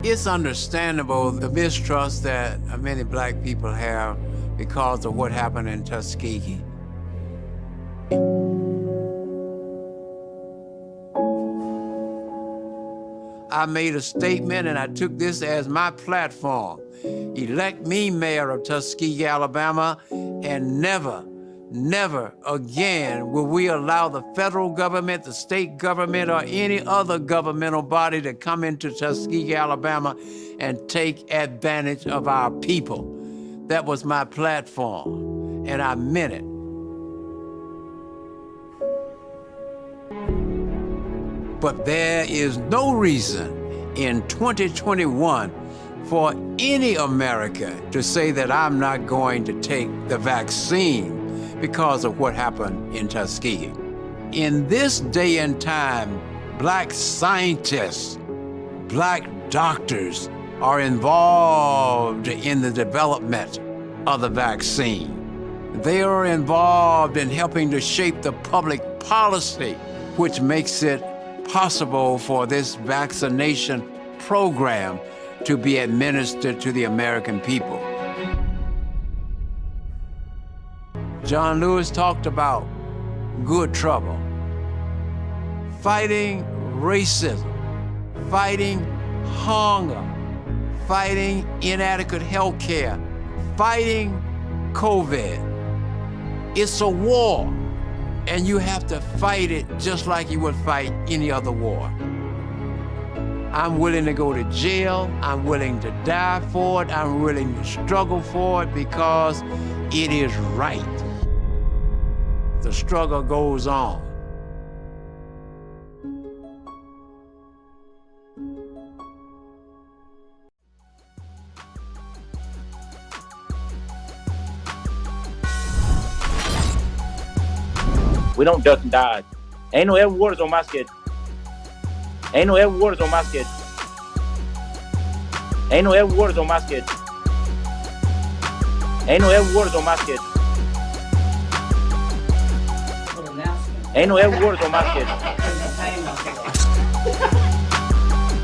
It's understandable the mistrust that many black people have because of what happened in Tuskegee. I made a statement and I took this as my platform. Elect me mayor of Tuskegee, Alabama, and never again will we allow the federal government, the state government, or any other governmental body to come into Tuskegee, Alabama, and take advantage of our people. That was my platform, and I meant it. But there is no reason in 2021 for any American to say that I'm not going to take the vaccine because of what happened in Tuskegee. In this day and time, black scientists, black doctors are involved in the development of the vaccine. They are involved in helping to shape the public policy, which makes it possible for this vaccination program to be administered to the American people. John Lewis talked about good trouble, fighting racism, fighting hunger, fighting inadequate health care, fighting COVID. It's a war, and you have to fight it just like you would fight any other war. I'm willing to go to jail. I'm willing to die for it. I'm willing to struggle for it because it is right. The struggle goes on. We don't duck and dodge. Ain't no Edward Waters on my schedule. Ain't no Edward Waters on my schedule. Ain't no Edward Waters on my schedule. Ain't no Edward Waters on my schedule. Ain't no Edward Waters on my schedule.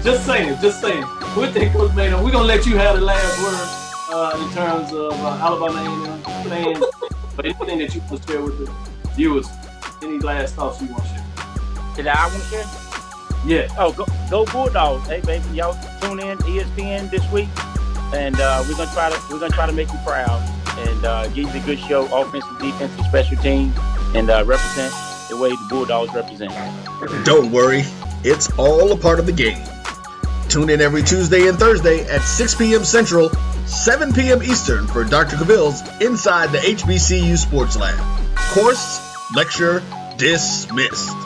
Just saying. What they Coach Maynard, we're gonna let you have the last word in terms of Alabama A&M fans. But anything that you want to share with the viewers, any last thoughts you want to share? Did I want to share? Yeah. Oh, go Bulldogs! Hey, baby, y'all tune in ESPN this week, and we're gonna try to make you proud and give you a good show, offensive, defensive, special teams, and represent the way the Bulldogs represent. Don't worry, it's all a part of the game. Tune in every Tuesday and Thursday at 6 p.m. Central, 7 p.m. Eastern for Dr. Cavill's Inside the HBCU Sports Lab. Course, lecture, dismissed.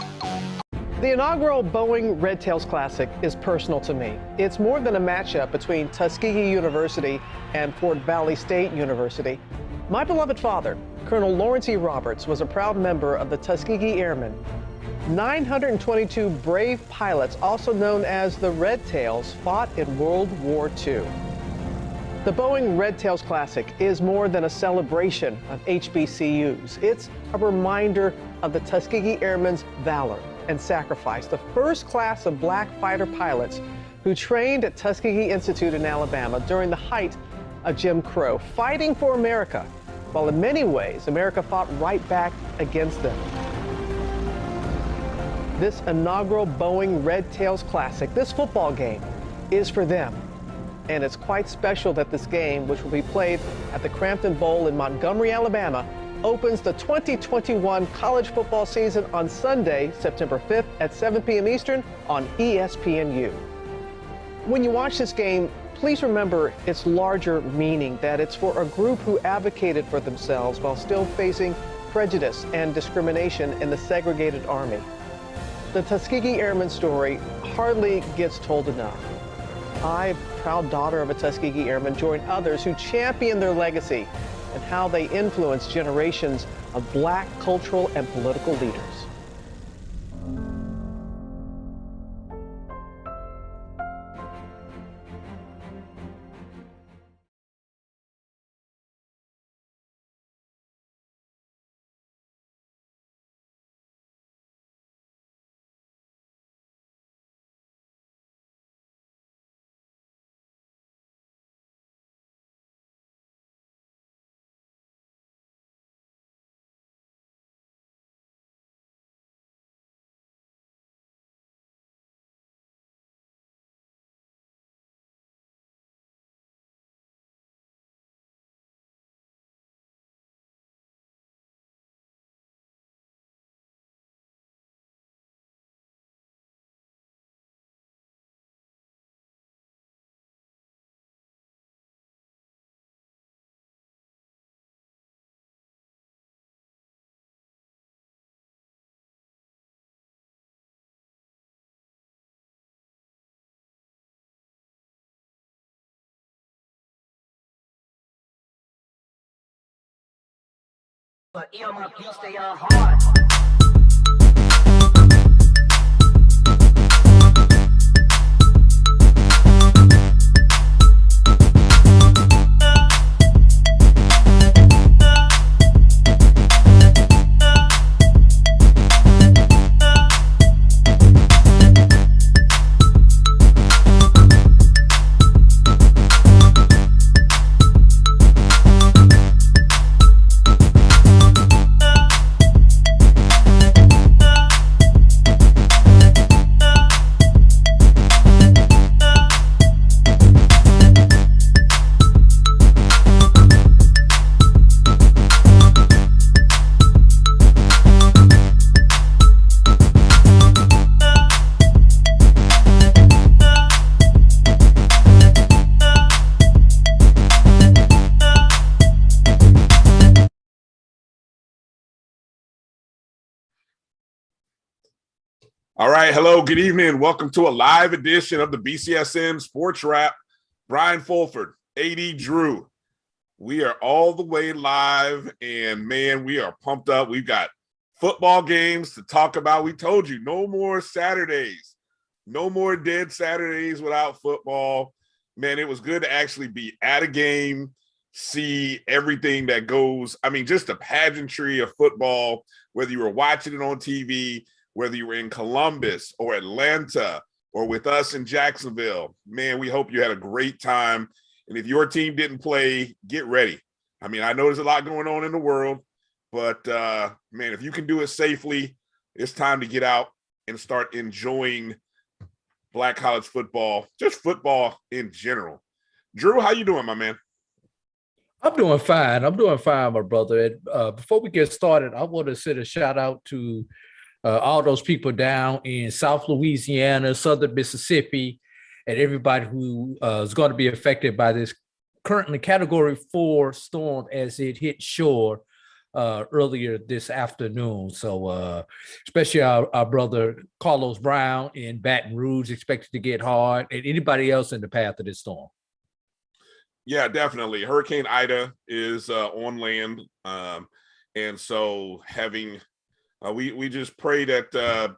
The inaugural Boeing Red Tails Classic is personal to me. It's more than a matchup between Tuskegee University and Fort Valley State University. My beloved father, Colonel Lawrence E. Roberts, was a proud member of the Tuskegee Airmen. 922 brave pilots, also known as the Red Tails, fought in World War II. The Boeing Red Tails Classic is more than a celebration of HBCUs. It's a reminder of the Tuskegee Airmen's valor and sacrifice, the first class of black fighter pilots who trained at Tuskegee Institute in Alabama during the height of Jim Crow, fighting for America, while in many ways America fought right back against them. This inaugural Boeing Red Tails Classic, this football game, is for them. And it's quite special that this game, which will be played at the Crampton Bowl in Montgomery, Alabama, opens the 2021 college football season on Sunday, September 5th at 7 p.m. Eastern on ESPNU. When you watch this game, please remember its larger meaning, that it's for a group who advocated for themselves while still facing prejudice and discrimination in the segregated Army. The Tuskegee Airmen story hardly gets told enough. I, proud daughter of a Tuskegee Airman, join others who champion their legacy and how they influence generations of black cultural and political leaders. All right. Hello. Good evening. Welcome to a live edition of the BCSN SportsWrap. Bryan Fulford, AD Drew. We are all the way live, and man, we are pumped up. We've got football games to talk about. We told you no more Saturdays, no more dead Saturdays without football. Man, it was good to actually be at a game, see everything that goes. I mean, just the pageantry of football, whether you were watching it on TV, whether you were in Columbus or Atlanta or with us in Jacksonville. Man, we hope you had a great time. And if your team didn't play, get ready. I mean, I know there's a lot going on in the world, but, man, if you can do it safely, it's time to get out and start enjoying Black college football, just football in general. Drew, how you doing, my man? I'm doing fine, my brother. And before we get started, I want to send a shout out to all those people down in South Louisiana, Southern Mississippi, and everybody who is going to be affected by this currently Category 4 storm as it hit shore earlier this afternoon. So especially our brother Carlos Brown in Baton Rouge expected to get hard, and anybody else in the path of this storm. Yeah, definitely. Hurricane Ida is on land. And so having we just pray that,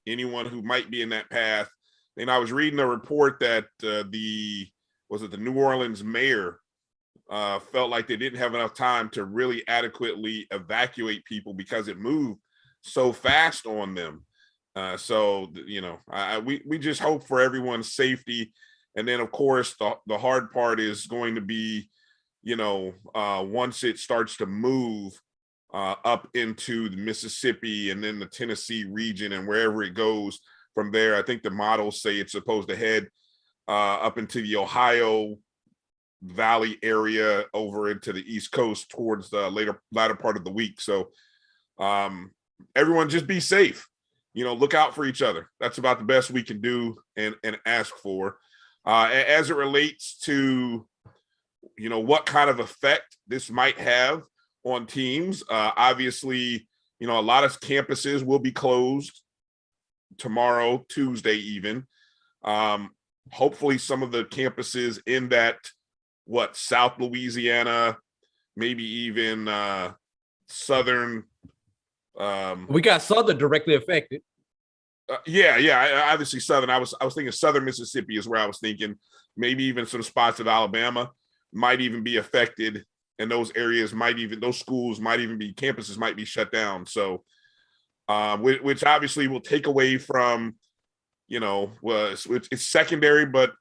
anyone who might be in that path. And I was reading a report that the New Orleans mayor felt like they didn't have enough time to really adequately evacuate people because it moved so fast on them. We just hope for everyone's safety. And then, of course, the hard part is going to be, once it starts to move up into the Mississippi and then the Tennessee region and wherever it goes from there. I think the models say it's supposed to head up into the Ohio Valley area over into the East Coast towards the latter part of the week. So everyone just be safe, look out for each other. That's about the best we can do and ask for. As it relates to, what kind of effect this might have on teams. Obviously, a lot of campuses will be closed tomorrow, Tuesday even. Hopefully some of the campuses in that, South Louisiana, maybe even Southern. We got Southern directly affected. Obviously Southern. I was thinking Southern Mississippi is where I was thinking. Maybe even some spots of Alabama might even be affected. And those areas those schools might even be, campuses might be shut down. So, which obviously will take away from, it's secondary, but,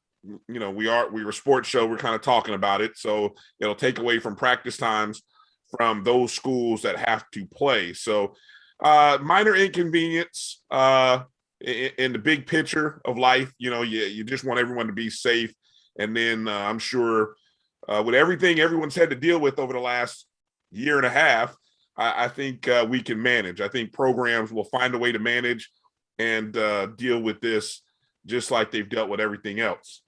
we're a sports show. We're kind of talking about it. So it'll take away from practice times from those schools that have to play. So minor inconvenience in the big picture of life. You just want everyone to be safe. And then I'm sure, with everything everyone's had to deal with over the last year and a half, I think we can manage. I think programs will find a way to manage and deal with this just like they've dealt with everything else.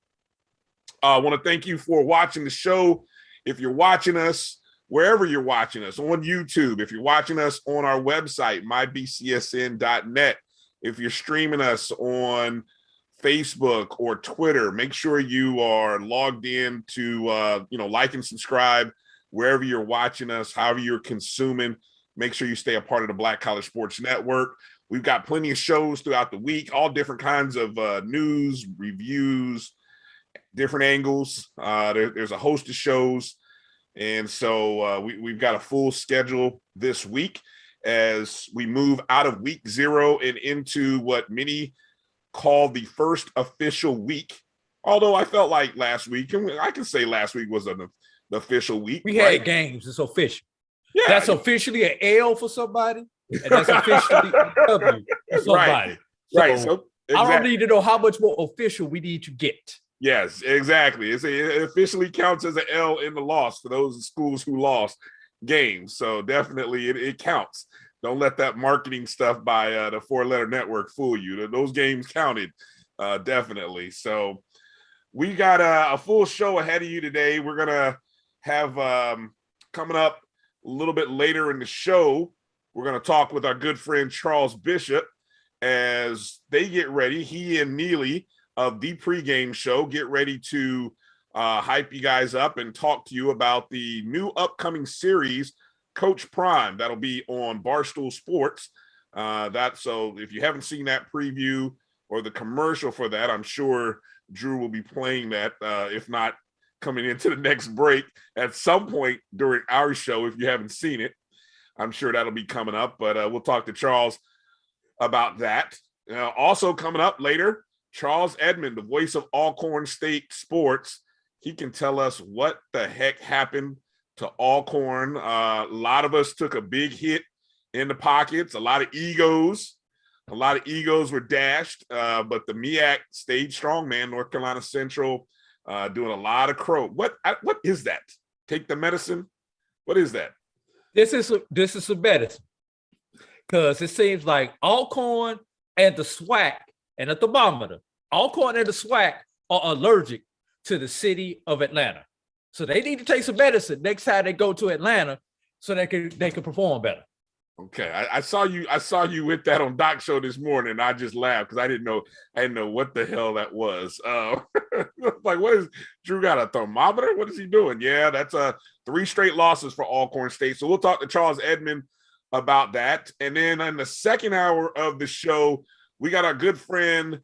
I want to thank you for watching the show. If you're watching us, wherever you're watching us, on YouTube, if you're watching us on our website, mybcsn.net, if you're streaming us on Facebook or Twitter, make sure you are logged in to, like and subscribe wherever you're watching us, however you're consuming. make sure you stay a part of the Black College Sports Network. We've got plenty of shows throughout the week, all different kinds of news, reviews, different angles. There's a host of shows. And so we've got a full schedule this week as we move out of week 0 and into what many call the first official week. Although I felt like last week, and I can say last week was an official week. We had games. It's official. Yeah. That's officially an L for somebody, and that's officially a W for somebody. Right. So I don't need to know how much more official we need to get. Yes, exactly. It officially counts as an L in the loss for those schools who lost games. So definitely it counts. Don't let that marketing stuff by the 4-letter network fool you. Those games counted, definitely. So we got a full show ahead of you today. We're going to have coming up a little bit later in the show, we're going to talk with our good friend Charles Bishop as they get ready. He and Neely of the Pregame show get ready to hype you guys up and talk to you about the new upcoming series, Coach Prime. That'll be on Barstool Sports. So if you haven't seen that preview or the commercial for that, I'm sure Drew will be playing that, if not coming into the next break at some point during our show. If you haven't seen it, I'm sure that'll be coming up, but we'll talk to Charles about that. Also coming up later, Charles Edmond, the voice of Alcorn State sports. He can tell us what the heck happened to Alcorn. A lot of us took a big hit in the pockets. A lot of egos were dashed, but the MEAC stayed strong, man. North Carolina Central doing a lot of crow. What is that? Take the medicine? What is that? This is some medicine, because it seems like Alcorn and the SWAC and the thermometer, Alcorn and the SWAC are allergic to the city of Atlanta. So they need to take some medicine next time they go to Atlanta so they can perform better. Okay, I saw you with that on Doc's show this morning, and I just laughed because I didn't know what the hell that was. Like, what is Drew got a thermometer? What is he doing? Yeah, that's 3 straight losses for Alcorn State. So we'll talk to Charles Edmond about that. And then in the second hour of the show, we got our good friend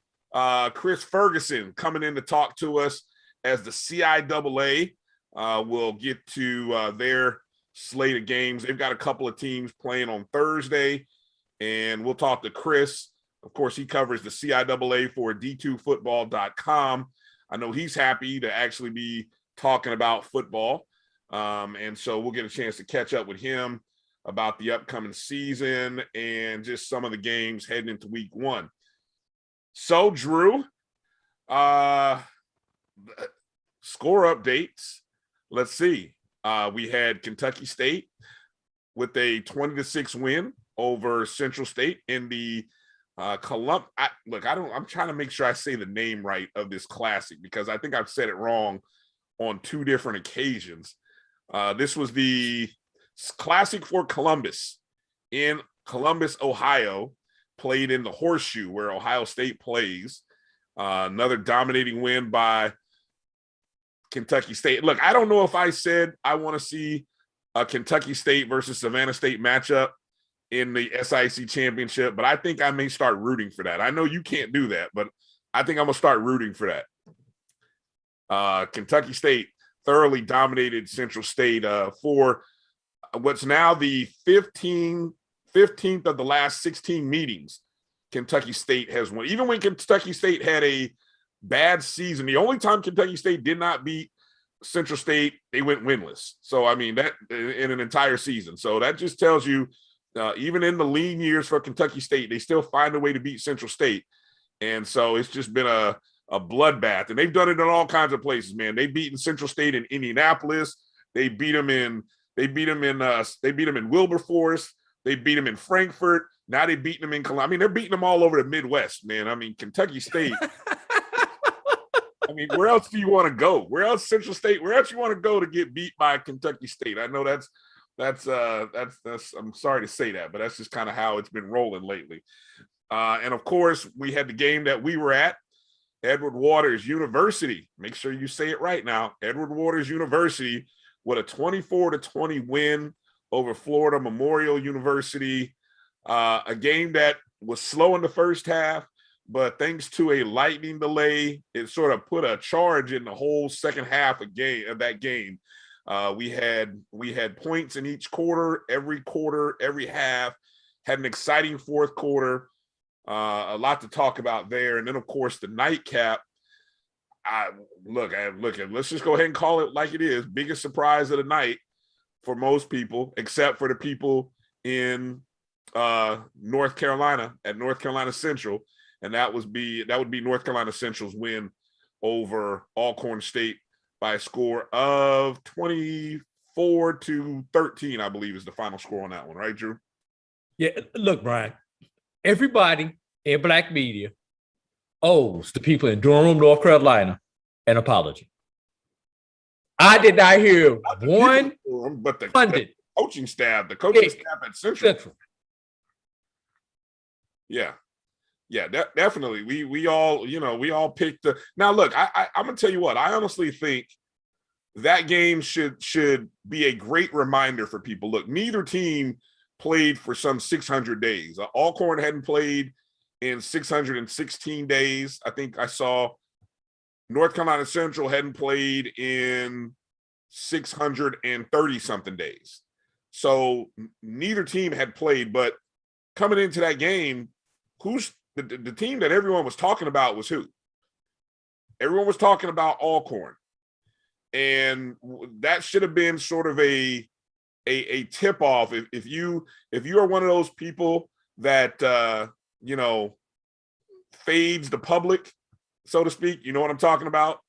Kris Ferguson coming in to talk to us as the CIAA will get to their slate of games. They've got a couple of teams playing on Thursday, and we'll talk to Kris. Of course, he covers the CIAA for D2football.com. I know he's happy to actually be talking about football, and so we'll get a chance to catch up with him about the upcoming season and just some of the games heading into week 1. So, Drew, score updates. Let's see. We had Kentucky State with a 20-6 win over Central State in the I'm trying to make sure I say the name right of this classic because I think I've said it wrong on 2 different occasions. This was the Classic for Columbus in Columbus, Ohio, played in the Horseshoe where Ohio State plays. Another dominating win by Kentucky State. Look, I don't know if I said I want to see a Kentucky State versus Savannah State matchup in the SIC championship, but I think I may start rooting for that. I know you can't do that, but I think I'm going to start rooting for that. Kentucky State thoroughly dominated Central State for what's now the 15th of the last 16 meetings Kentucky State has won. Even when Kentucky State had a bad season, the only time Kentucky State did not beat Central State, they went winless. So, I mean, that in an entire season. So that just tells you, even in the lean years for Kentucky State, they still find a way to beat Central State. And so it's just been a bloodbath. And they've done it in all kinds of places, man. They've beaten Central State in Indianapolis. They beat them in Wilberforce. They beat them in Frankfurt. Now they beating them in Columbia. I mean, they're beating them all over the Midwest, man. I mean, Kentucky State. I mean, where else do you want to go? Where else, Central State? Where else you want to go to get beat by Kentucky State? I know that's I'm sorry to say that, but that's just kind of how it's been rolling lately. And of course, we had the game that we were at, Edward Waters University. Make sure you say it right now. Edward Waters University with a 24-20 win over Florida Memorial University. A game that was slow in the first half, but thanks to a lightning delay, it sort of put a charge in the whole second half of that game. We had points in each quarter, every half. Had an exciting fourth quarter. A lot to talk about there, and then of course the nightcap. Let's just go ahead and call it like it is. Biggest surprise of the night for most people, except for the people in North Carolina at North Carolina Central, and that would be North Carolina Central's win over Alcorn State by a score of 24-13, I believe is the final score on that one, right, Drew? Yeah, look, Bryan, everybody in Black media owes the people in Durham, North Carolina, an apology. I did not hear one but the pundit. Coaching staff at Central. Yeah, definitely. We all picked the. Now look, I'm gonna tell you what. I honestly think that game should be a great reminder for people. Look, neither team played for some 600 days. Alcorn hadn't played in 616 days. I think I saw North Carolina Central hadn't played in 630 something days. So neither team had played, but coming into that game, who's the team that everyone was talking about was who? Everyone was talking about Alcorn. And that should have been sort of a tip-off. If you are one of those people that fades the public, so to speak, you know what I'm talking about?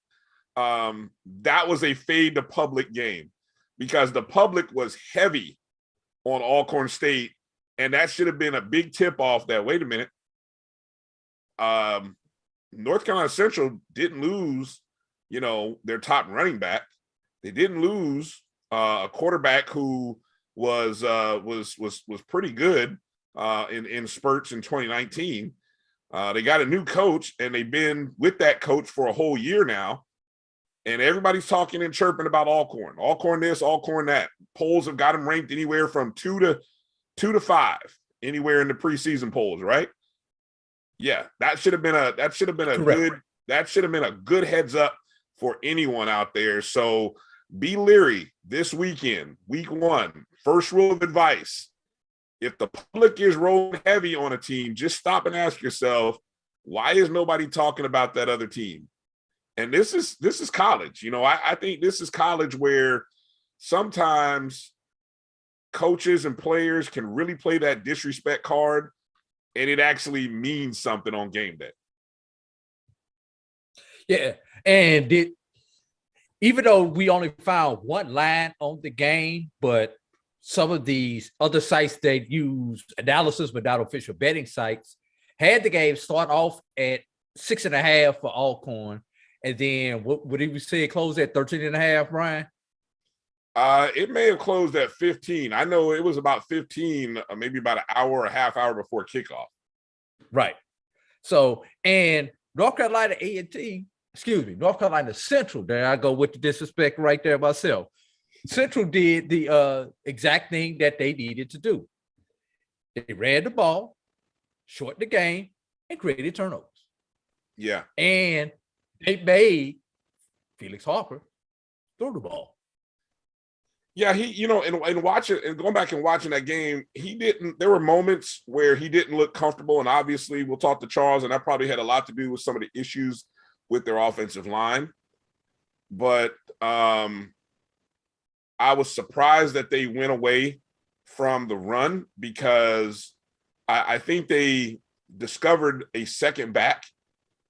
That was a fade the public game because the public was heavy on Alcorn State, and that should have been a big tip-off that, wait a minute, North Carolina Central didn't lose, their top running back. They didn't lose a quarterback who was pretty good in spurts in 2019. They got a new coach, and they've been with that coach for a whole year now. And everybody's talking and chirping about Alcorn. Alcorn this, Alcorn that. Polls have got them ranked anywhere from 2 to 5, anywhere in the preseason polls, right? Yeah, that should have been a good heads up for anyone out there. So be leery this weekend, week 1. First rule of advice: if the public is rolling heavy on a team, just stop and ask yourself, why is nobody talking about that other team? And this is college. I think this is college where sometimes coaches and players can really play that disrespect card, and it actually means something on game day. Yeah, and even though we only found one line on the game, but some of these other sites that use analysis but not official betting sites had the game start off at 6.5 for Alcorn. And then what did we say it closed at 13.5, Bryan? It may have closed at 15. I know it was about 15, maybe about an hour or a half hour before kickoff. Right. So, and North Carolina Central, there I go with the disrespect right there myself. Central did the exact thing that they needed to do. They ran the ball, shortened the game, and created turnovers. Yeah. And they made Felix Harper throw the ball. Yeah, and watching and going back and watching that game, there were moments where he didn't look comfortable. And obviously we'll talk to Charles, and that probably had a lot to do with some of the issues with their offensive line. But I was surprised that they went away from the run because I think they discovered a second back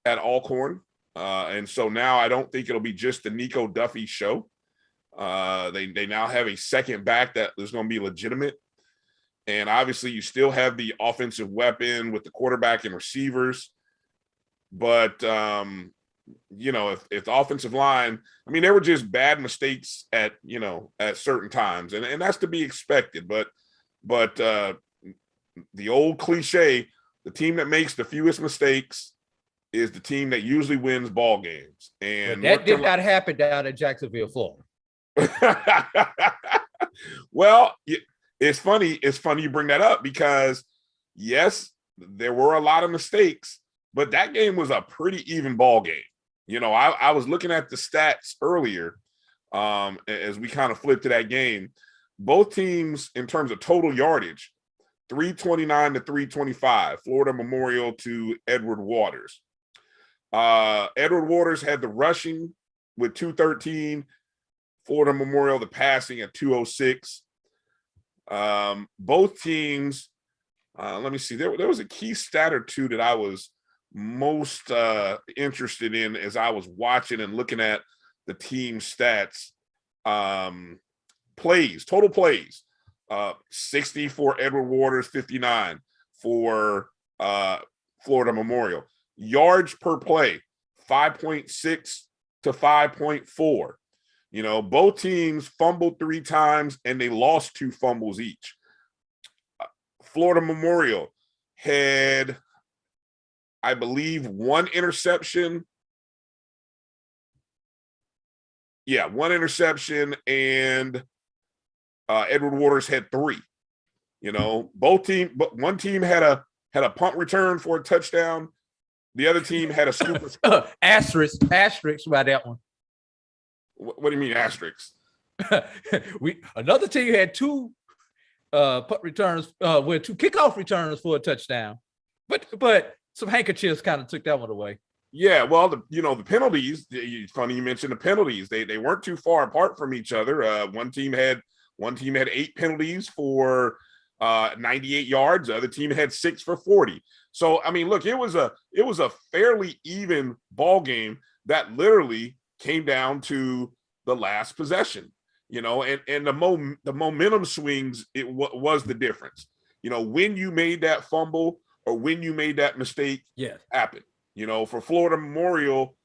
at Alcorn. And so now I don't think it'll be just the Nico Duffy show. They now have a second back that is going to be legitimate. And obviously you still have the offensive weapon with the quarterback and receivers. But, if the offensive line, there were just bad mistakes at certain times. And that's to be expected. But the old cliche, the team that makes the fewest mistakes is the team that usually wins ball games. And that did not happen down in Jacksonville, Florida. Well, It's funny you bring that up because, yes, there were a lot of mistakes, but that game was a pretty even ball game. You know, I was looking at the stats earlier as we kind of flipped to that game. Both teams, in terms of total yardage, 329 to 325, Florida Memorial to Edward Waters. Edward Waters had the rushing with 213, Florida Memorial the passing at 206. Both teams, let me see, there was a key stat or two that I was most interested in as I was watching and looking at the team stats. Plays, total plays, 60 for Edward Waters, 59 for Florida Memorial. Yards per play, 5.6 to 5.4. You know, both teams fumbled 3 times and they lost 2 fumbles each. Florida Memorial had, I believe, 1 interception. Yeah, 1 interception, and Edward Waters had 3. You know, both team, but one team had a punt return for a touchdown. The other team had a scoop. Asterisk by that one. What do you mean asterisks? Another team had 2 punt returns, with 2 kickoff returns for a touchdown, but some handkerchiefs kind of took that one away. Yeah, well, the penalties. Funny you mentioned the penalties. They weren't too far apart from each other. One team had 8 penalties for 98 yards. The other team had 6 for 40. So I mean, look, it was a fairly even ball game that literally came down to the last possession. You know, and the momentum swings, was the difference. You know, when you made that fumble or when you made that mistake, happen. You know, for Florida Memorial,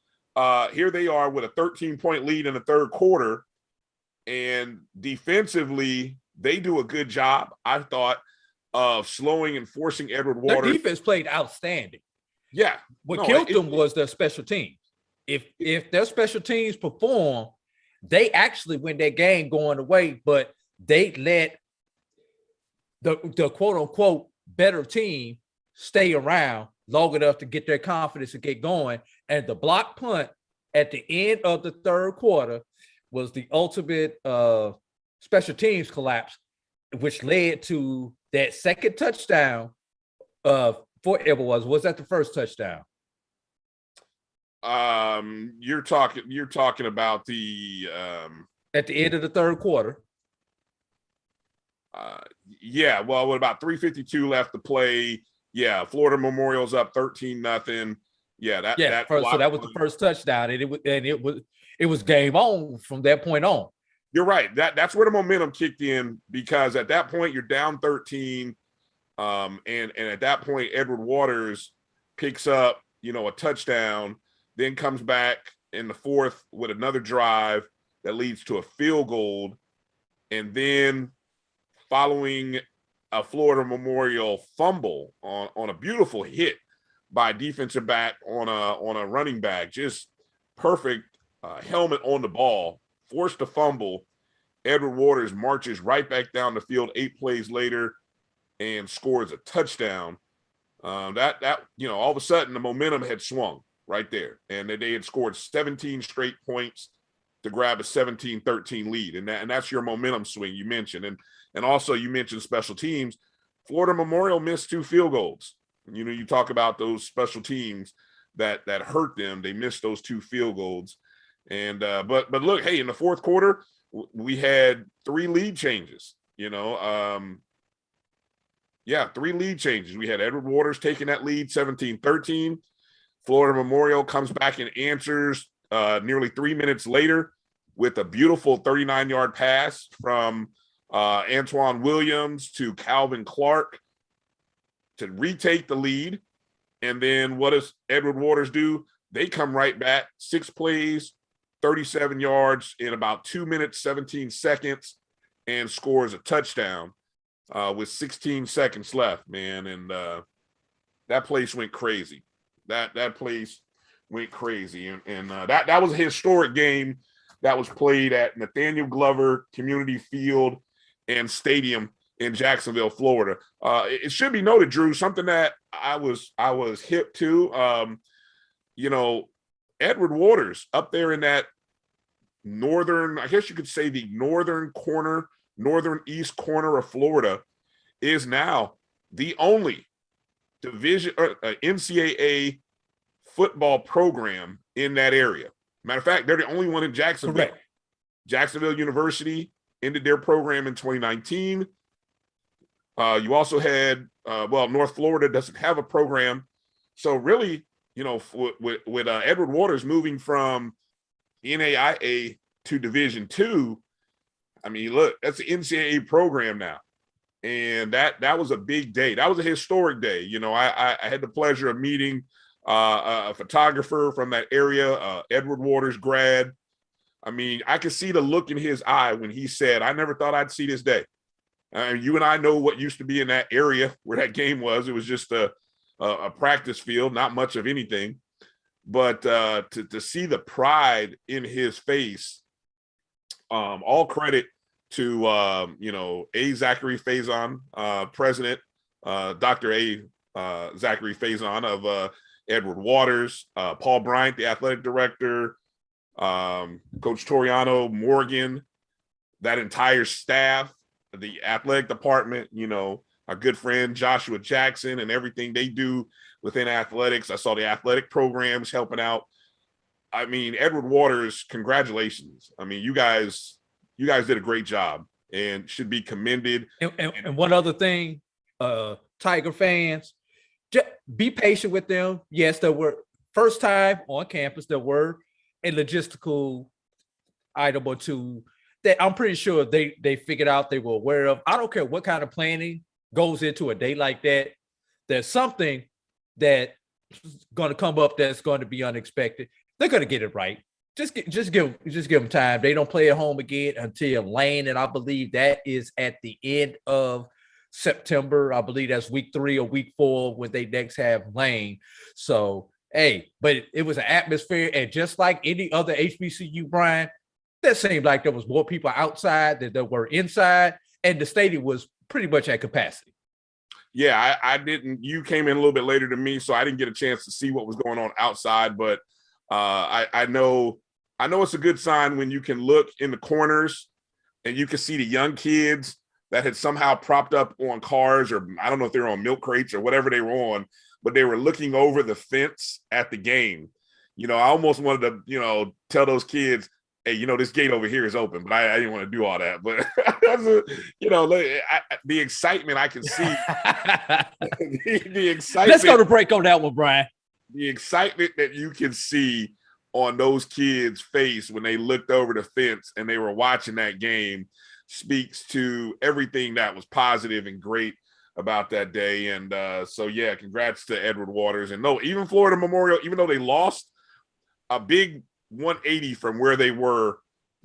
here they are with a 13-point lead in the third quarter, and defensively they do a good job, I thought, of slowing and forcing Edward Waters. Their defense played outstanding. Yeah, what killed them was their special teams. If their special teams perform, they actually win that game going away, but they let the quote unquote better team stay around long enough to get their confidence and get going. And the block punt at the end of the third quarter was the ultimate special teams collapse, which led to that second touchdown for Edwards. Was that the first touchdown? You're talking about the at the end of the third quarter. Yeah, well, with about 3:52 left to play. Yeah, Florida Memorial's up 13-0. Yeah, so that was the first touchdown, and it was game on from that point on. You're right. That's where the momentum kicked in, because at that point you're down 13, and at that point Edward Waters picks up, a touchdown, then comes back in the fourth with another drive that leads to a field goal, and then following a Florida Memorial fumble on a beautiful hit by a defensive back on a running back, just perfect helmet on the ball, forced a fumble. Edward Waters marches right back down the field 8 plays later and scores a touchdown. All of a sudden the momentum had swung right there, and they had scored 17 straight points to grab a 17-13 lead, and that's your momentum swing you mentioned. And also you mentioned special teams. Florida Memorial missed 2 field goals. You talk about those special teams that hurt them. They missed those 2 field goals. And but look, hey, in the fourth quarter, we had 3 lead changes. 3 lead changes. We had Edward Waters taking that lead 17-13. Florida Memorial comes back and answers nearly 3 minutes later with a beautiful 39-yard pass from Antoine Williams to Calvin Clark to retake the lead. And then what does Edward Waters do? They come right back, 6 plays, 37 yards in about 2 minutes, 17 seconds, and scores a touchdown with 16 seconds left, man. And that place went crazy. That place went crazy. And that was a historic game that was played at Nathaniel Glover Community Field and Stadium in Jacksonville, Florida. It should be noted, Drew, something that I was hip to. Edward Waters up there in that northern, I guess you could say the northeast corner of Florida, is now the only division NCAA football program in that area. Matter of fact, they're the only one in Jacksonville. Correct. Jacksonville University ended their program in 2019. You also had, North Florida doesn't have a program. So really, with Edward Waters moving from NAIA to Division II, I mean, look, that's the NCAA program now. And that was a big day. That was a historic day. I had the pleasure of meeting a photographer from that area, Edward Waters grad. I mean, I could see the look in his eye when he said, I never thought I'd see this day. You and I know what used to be in that area where that game was. It was just a practice field, not much of anything. But to see the pride in his face, all credit to, A. Zachary Faison, president, Dr. A. Zachary Faison of Edward Waters, Paul Bryant, the athletic director, Coach Toriano Morgan, that entire staff, the athletic department, our good friend Joshua Jackson and everything they do within athletics. I saw the athletic programs helping out. I mean, Edward Waters, congratulations. I mean, you guys did a great job and should be commended. And one other thing, Tiger fans, just be patient with them. Yes, there were first time on campus, there were a logistical item or two that I'm pretty sure they figured out, they were aware of. I don't care what kind of planning goes into a day like that. There's something that's going to come up that's going to be unexpected. They're going to get it right. Just give them time. They don't play at home again until Lane, and I believe that is at the end of September. I believe that's week 3 or week 4 when they next have Lane. So, hey, but it was an atmosphere, and just like any other HBCU, Bryan, that seemed like there was more people outside than there were inside, and the stadium was pretty much at capacity. Yeah, I didn't. You came in a little bit later than me, so I didn't get a chance to see what was going on outside. But I know it's a good sign when you can look in the corners and you can see the young kids that had somehow propped up on cars, or I don't know if they were on milk crates or whatever they were on, but they were looking over the fence at the game. I almost wanted to, tell those kids, hey, this gate over here is open, but I didn't want to do all that. But the excitement I can see, the excitement. Let's go to break on that one, Bryan. The excitement that you can see on those kids' face when they looked over the fence and they were watching that game speaks to everything that was positive and great about that day. And congrats to Edward Waters. And no, even Florida Memorial, even though they lost, a big 180 from where they were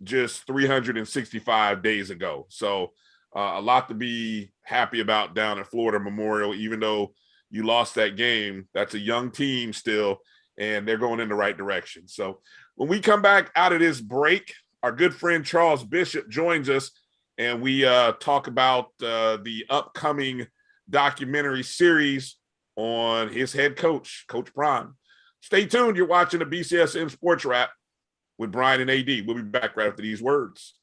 just 365 days ago. So a lot to be happy about down at Florida Memorial, even though you lost that game. That's a young team still, and they're going in the right direction. So when we come back out of this break, our good friend Charles Bishop joins us, and we talk about the upcoming documentary series on his head coach, Coach Bryan. Stay tuned. You're watching the BCSN SportsWrap with Bryan and AD. We'll be back right after these words.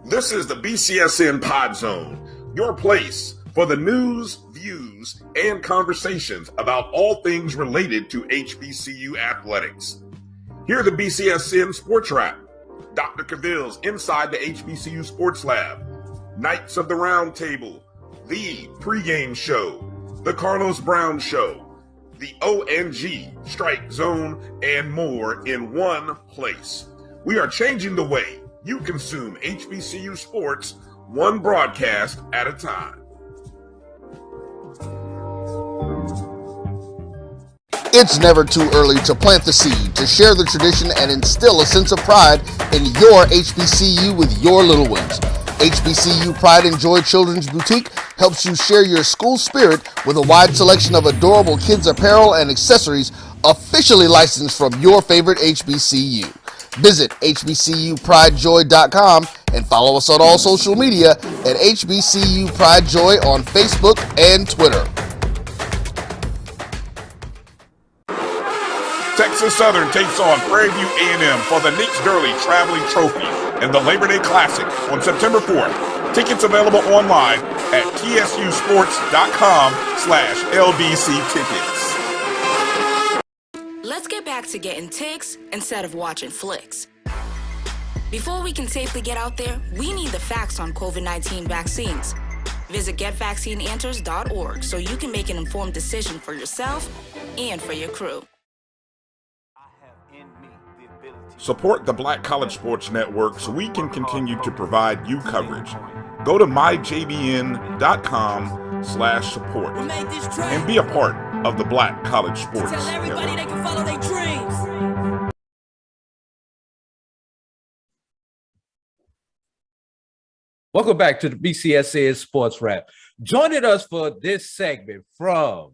This is the BCSN Pod Zone, your place for the news, views, and conversations about all things related to HBCU athletics. Here are the BCSN SportsWrap, Dr. Cavill's Inside the HBCU Sports Lab, Knights of the Round Table, the Pregame Show, the Carlos Brown Show, the ONG, Strike Zone, and more in one place. We are changing the way you consume HBCU sports, one broadcast at a time. It's never too early to plant the seed, to share the tradition, and instill a sense of pride in your HBCU with your little ones. HBCU Pride and Joy Children's Boutique helps you share your school spirit with a wide selection of adorable kids apparel and accessories officially licensed from your favorite HBCU. Visit hbcupridejoy.com and follow us on all social media at HBCU Pride Joy on Facebook and Twitter. Texas Southern takes on Prairie View A&M for the Nix Gurley Traveling Trophy and the Labor Day Classic on September 4th. Tickets available online at tsusports.com/LBC tickets. Let's get back to getting ticks instead of watching flicks. Before we can safely get out there, we need the facts on COVID-19 vaccines. Visit getvaccineanswers.org so you can make an informed decision for yourself and for your crew. Support the Black College Sports Network so we can continue to provide you coverage. Go to myjbn.com/support and be a part of the Black College Sports Network. They can follow their dreams. Welcome back to the BCSN SportsWrap. Joining us for this segment from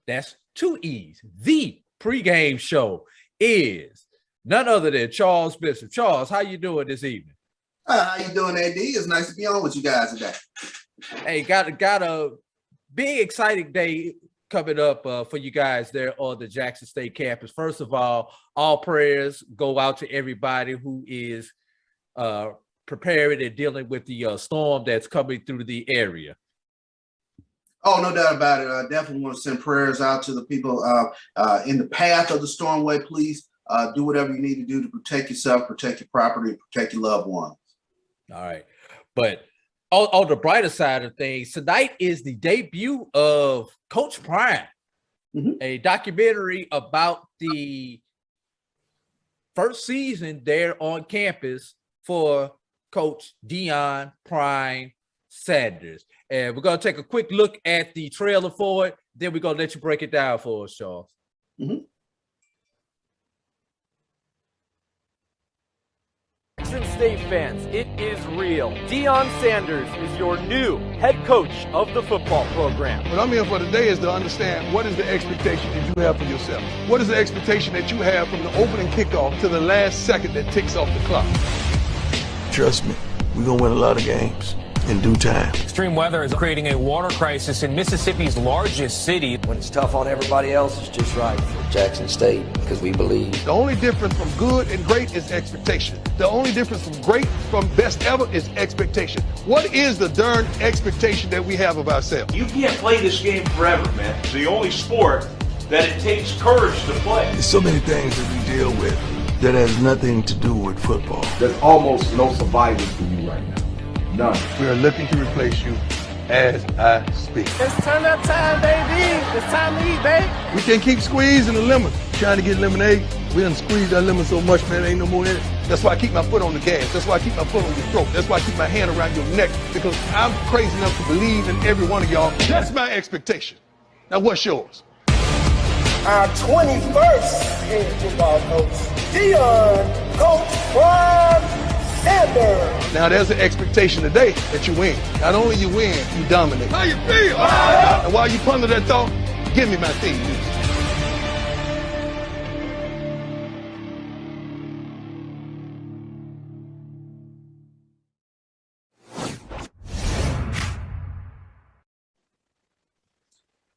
that's two E's, the pregame show is none other than Charles Bishop. Charles, how you doing this evening? How you doing, AD? It's nice to be on with you guys today. Hey, got a big exciting day coming up for you guys there on the Jackson State campus. First of all prayers go out to everybody who is preparing and dealing with the storm that's coming through the area. Oh, no doubt about it. I definitely want to send prayers out to the people in the path of the stormway. Please do whatever you need to do to protect yourself, protect your property, and protect your loved ones. All right. But on the brighter side of things, tonight is the debut of Coach Bryan, a documentary about the first season there on campus for Coach Deion Prime Sanders. And we're going to take a quick look at the trailer for it. Then we're going to let you break it down for us, Charles. Jackson State fans, it is real. Deion Sanders is your new head coach of the football program. What I'm here for today is to understand what is the expectation that you have for yourself. What is the expectation that you have from the opening kickoff to the last second that ticks off the clock? Trust me, we're going to win a lot of games in due time. Extreme weather is creating a water crisis in Mississippi's largest city. When it's tough on everybody else, it's just right for Jackson State because we believe. The only difference from good and great is expectation. The only difference from great from best ever is expectation. What is the darn expectation that we have of ourselves? You can't play this game forever, man. It's the only sport that it takes courage to play. There's so many things that we deal with that has nothing to do with football. There's almost no survivors for you right now. None. We are looking to replace you as I speak. It's turn up time, baby. It's time to eat, babe. We can't keep squeezing the lemon, trying to get lemonade. We done squeezed that lemon so much, man, ain't no more in it. That's why I keep my foot on the gas. That's why I keep my foot on your throat. That's why I keep my hand around your neck, because I'm crazy enough to believe in every one of y'all. That's my expectation. Now, what's yours? Our 21st head football coach, Deion Coach Prime Sanders. Now, there's an expectation today that you win. Not only you win, you dominate. How you feel? And while you ponder that thought, give me my theme music.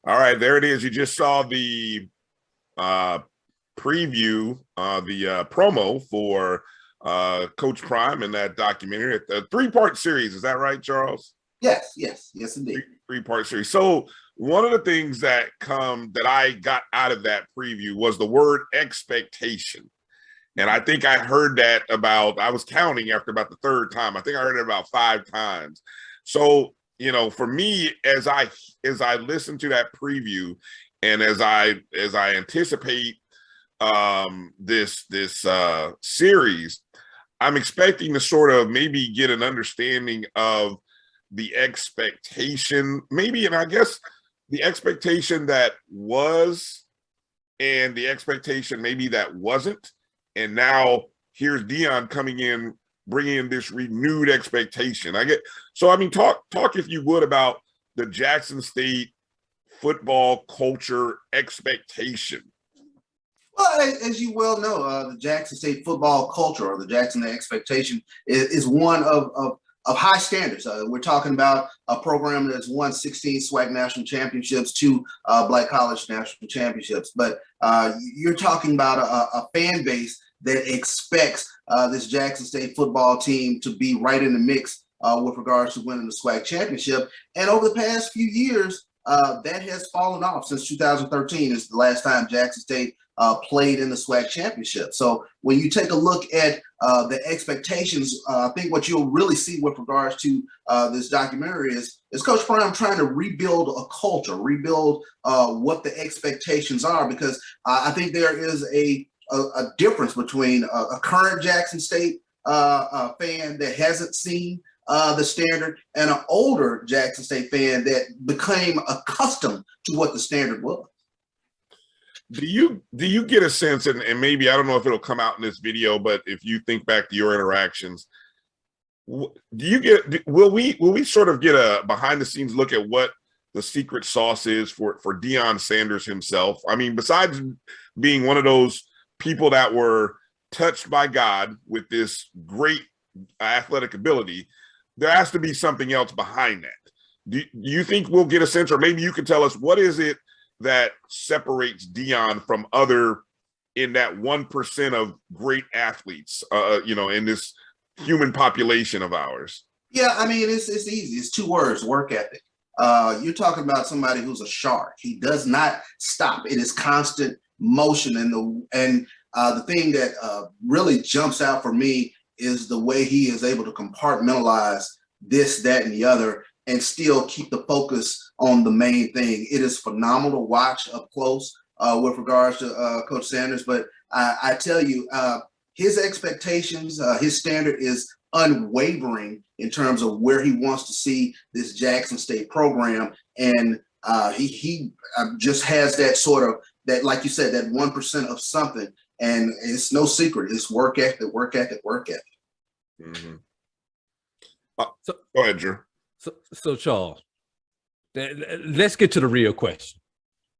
All right, there it is. You just saw the preview, the promo for Coach Prime in that documentary. A 3-part series, is that right, Charles? Yes, indeed. Three-part series. So one of the things that I got out of that preview was the word expectation. And I think I heard that I was counting after about the third time. I think I heard it about 5 times. So, you know, for me, as I listen to that preview and as I anticipate this series, I'm expecting to sort of maybe get an understanding of the expectation, maybe, and I guess the expectation that was and the expectation maybe that wasn't. And now here's Deion coming in bringing in this renewed expectation. Talk if you would about the Jackson State football culture expectation. Well, as you well know, the Jackson State football culture, or the Jackson expectation, is one of high standards. We're talking about a program that's won 16 SWAC national championships, 2 Black College national championships. But you're talking about a fan base that expects this Jackson State football team to be right in the mix with regards to winning the SWAC championship. And over the past few years, that has fallen off. Since 2013 is the last time Jackson State played in the SWAC championship. So when you take a look at the expectations, I think what you'll really see with regards to this documentary is Coach Bryan trying to rebuild a culture, rebuild what the expectations are, because I think there is a difference between a current Jackson State fan that hasn't seen the standard and an older Jackson State fan that became accustomed to what the standard was. Do you get a sense, and maybe I don't know if it'll come out in this video, but if you think back to your interactions, will we sort of get a behind the scenes look at what the secret sauce is for Deion Sanders himself? I mean, besides being one of those people that were touched by God with this great athletic ability, there has to be something else behind that. Do you think we'll get a sense, or maybe you can tell us, what is it that separates Deion from other in that 1% of great athletes, in this human population of ours? Yeah, I mean, it's easy. It's 2 words: work ethic. You're talking about somebody who's a shark. He does not stop. It is constant motion. And the thing that really jumps out for me is the way he is able to compartmentalize this, that, and the other, and still keep the focus on the main thing. It is phenomenal to watch up close with regards to Coach Sanders. But I tell you, his expectations, his standard is unwavering in terms of where he wants to see this Jackson State program. And he just has that sort of, that, like you said, that 1% of something. And it's no secret. It's work ethic, work ethic, work ethic. Mm-hmm. Go ahead, Drew. So Charles, let's get to the real question.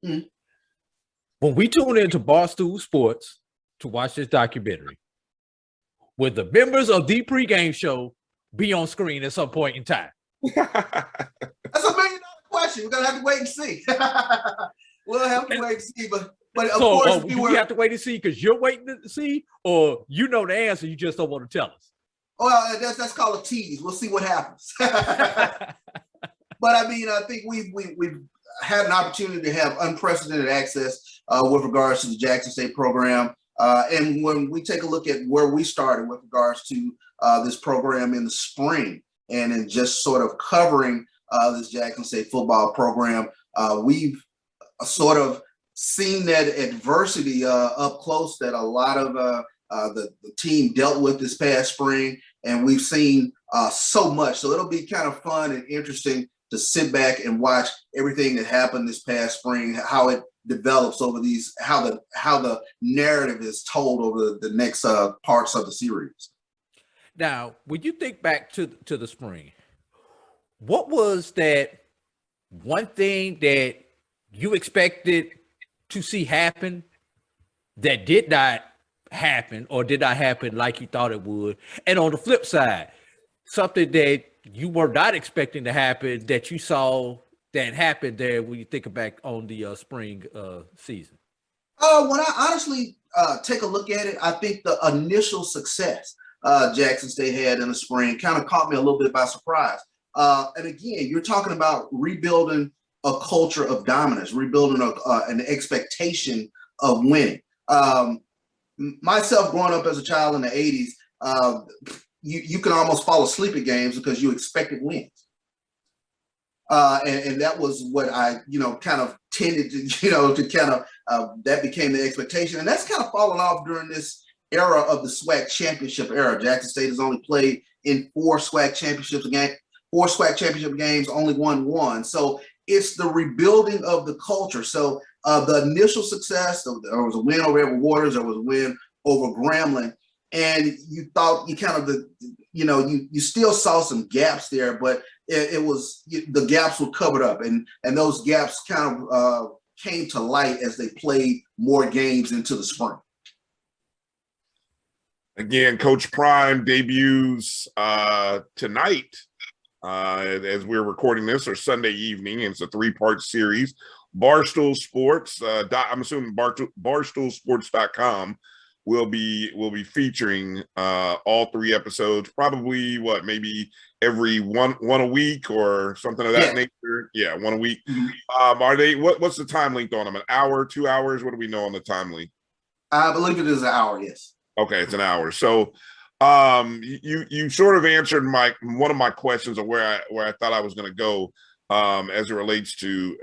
Mm-hmm. When we tune into Barstool Sports to watch this documentary, will the members of the pregame show be on screen at some point in time? That's $1 million question. We're gonna have to wait and see. We'll have to wait and see, but of course, we have to wait and see because you're waiting to see, or you know the answer, you just don't want to tell us. Well, that's called a tease. We'll see what happens. But I mean, I think we've had an opportunity to have unprecedented access with regards to the Jackson State program. And when we take a look at where we started with regards to this program in the spring, and in just sort of covering this Jackson State football program, we've sort of seen that adversity up close that a lot of the team dealt with this past spring, and we've seen so much. So it'll be kind of fun and interesting to sit back and watch everything that happened this past spring, how it develops over these, how the narrative is told over the next parts of the series. Now, when you think back to the spring, what was that one thing that you expected to see happen that did not happen, or did not happen like you thought it would? And on the flip side, something that you were not expecting to happen that you saw that happened there when you think back on the spring season? When I honestly take a look at it, I think the initial success Jackson State had in the spring kind of caught me a little bit by surprise. And again, you're talking about rebuilding a culture of dominance, rebuilding an expectation of winning. Myself, growing up as a child in the 80s, you can almost fall asleep at games because you expected wins. And that was what I, kind of tended to, that became the expectation. And that's kind of fallen off during this era of the SWAC championship era. Jackson State has only played in 4 SWAC championship games, only won 1. So it's the rebuilding of the culture. So the initial success, there was a win over Edward Waters, there was a win over Grambling. And you thought you still saw some gaps there, but it was the gaps were covered up, and those gaps kind of came to light as they played more games into the spring. Again, Coach Prime debuts tonight as we're recording this, or Sunday evening. It's a 3-part series. Barstool Sports, I'm assuming BarstoolSports.com will be featuring all 3 episodes. Probably maybe every one a week or something of that nature. Yeah, 1 a week. Mm-hmm. Are they? What's the time length on them? An hour, 2 hours? What do we know on the time length? I believe it is an hour. Yes. Okay, it's an hour. So, you sort of answered one of my questions of where I thought I was going to go as it relates to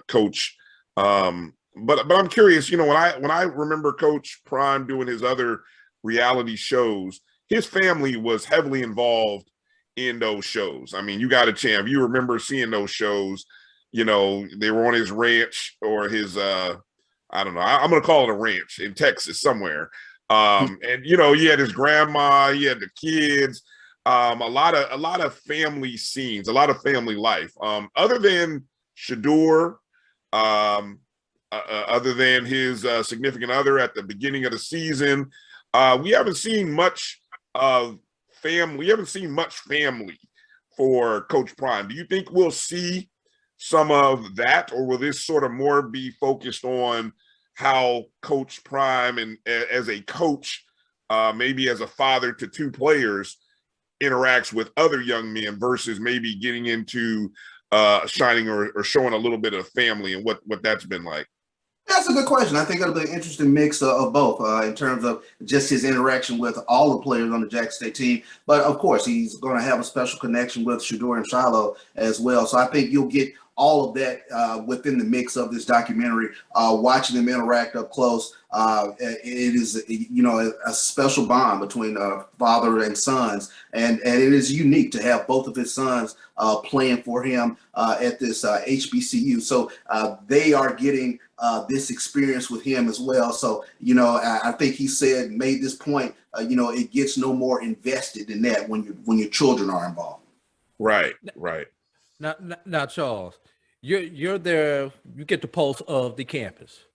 Coach. But I'm curious. When I remember Coach Prime doing his other reality shows, his family was heavily involved in those shows. I mean, you got a chance. You remember seeing those shows. They were on his ranch or his I don't know. I'm going to call it a ranch in Texas somewhere. And he had his grandma, he had the kids, a lot of family scenes, a lot of family life. Other than Shedeur, other than his significant other at the beginning of the season, we haven't seen much of family. We haven't seen much family for Coach Prime. Do you think we'll see some of that, or will this sort of more be focused on how Coach Prime and as a coach, maybe as a father to 2 players, interacts with other young men versus maybe getting into shining or showing a little bit of family and what that's been like? That's a good question. I think it'll be an interesting mix of both in terms of just his interaction with all the players on the Jackson State team. But, of course, he's going to have a special connection with Shedeur and Shiloh as well. So I think you'll get all of that within the mix of this documentary, watching them interact up close. It is, a special bond between father and sons, and it is unique to have both of his sons playing for him at this HBCU. So they are getting this experience with him as well. So, I think he made this point, it gets no more invested in that when your children are involved. Right. Now, Charles, you're there. You get the pulse of the campus.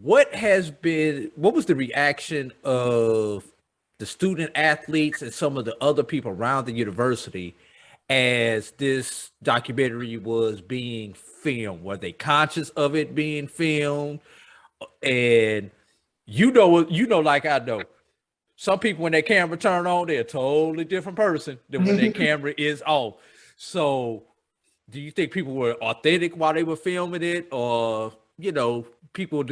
What was the reaction of the student athletes and some of the other people around the university as this documentary was being filmed? Were they conscious of it being filmed? And like I know, some people, when their camera turn on, they're a totally different person than when their camera is off. So do you think people were authentic while they were filming it, or, people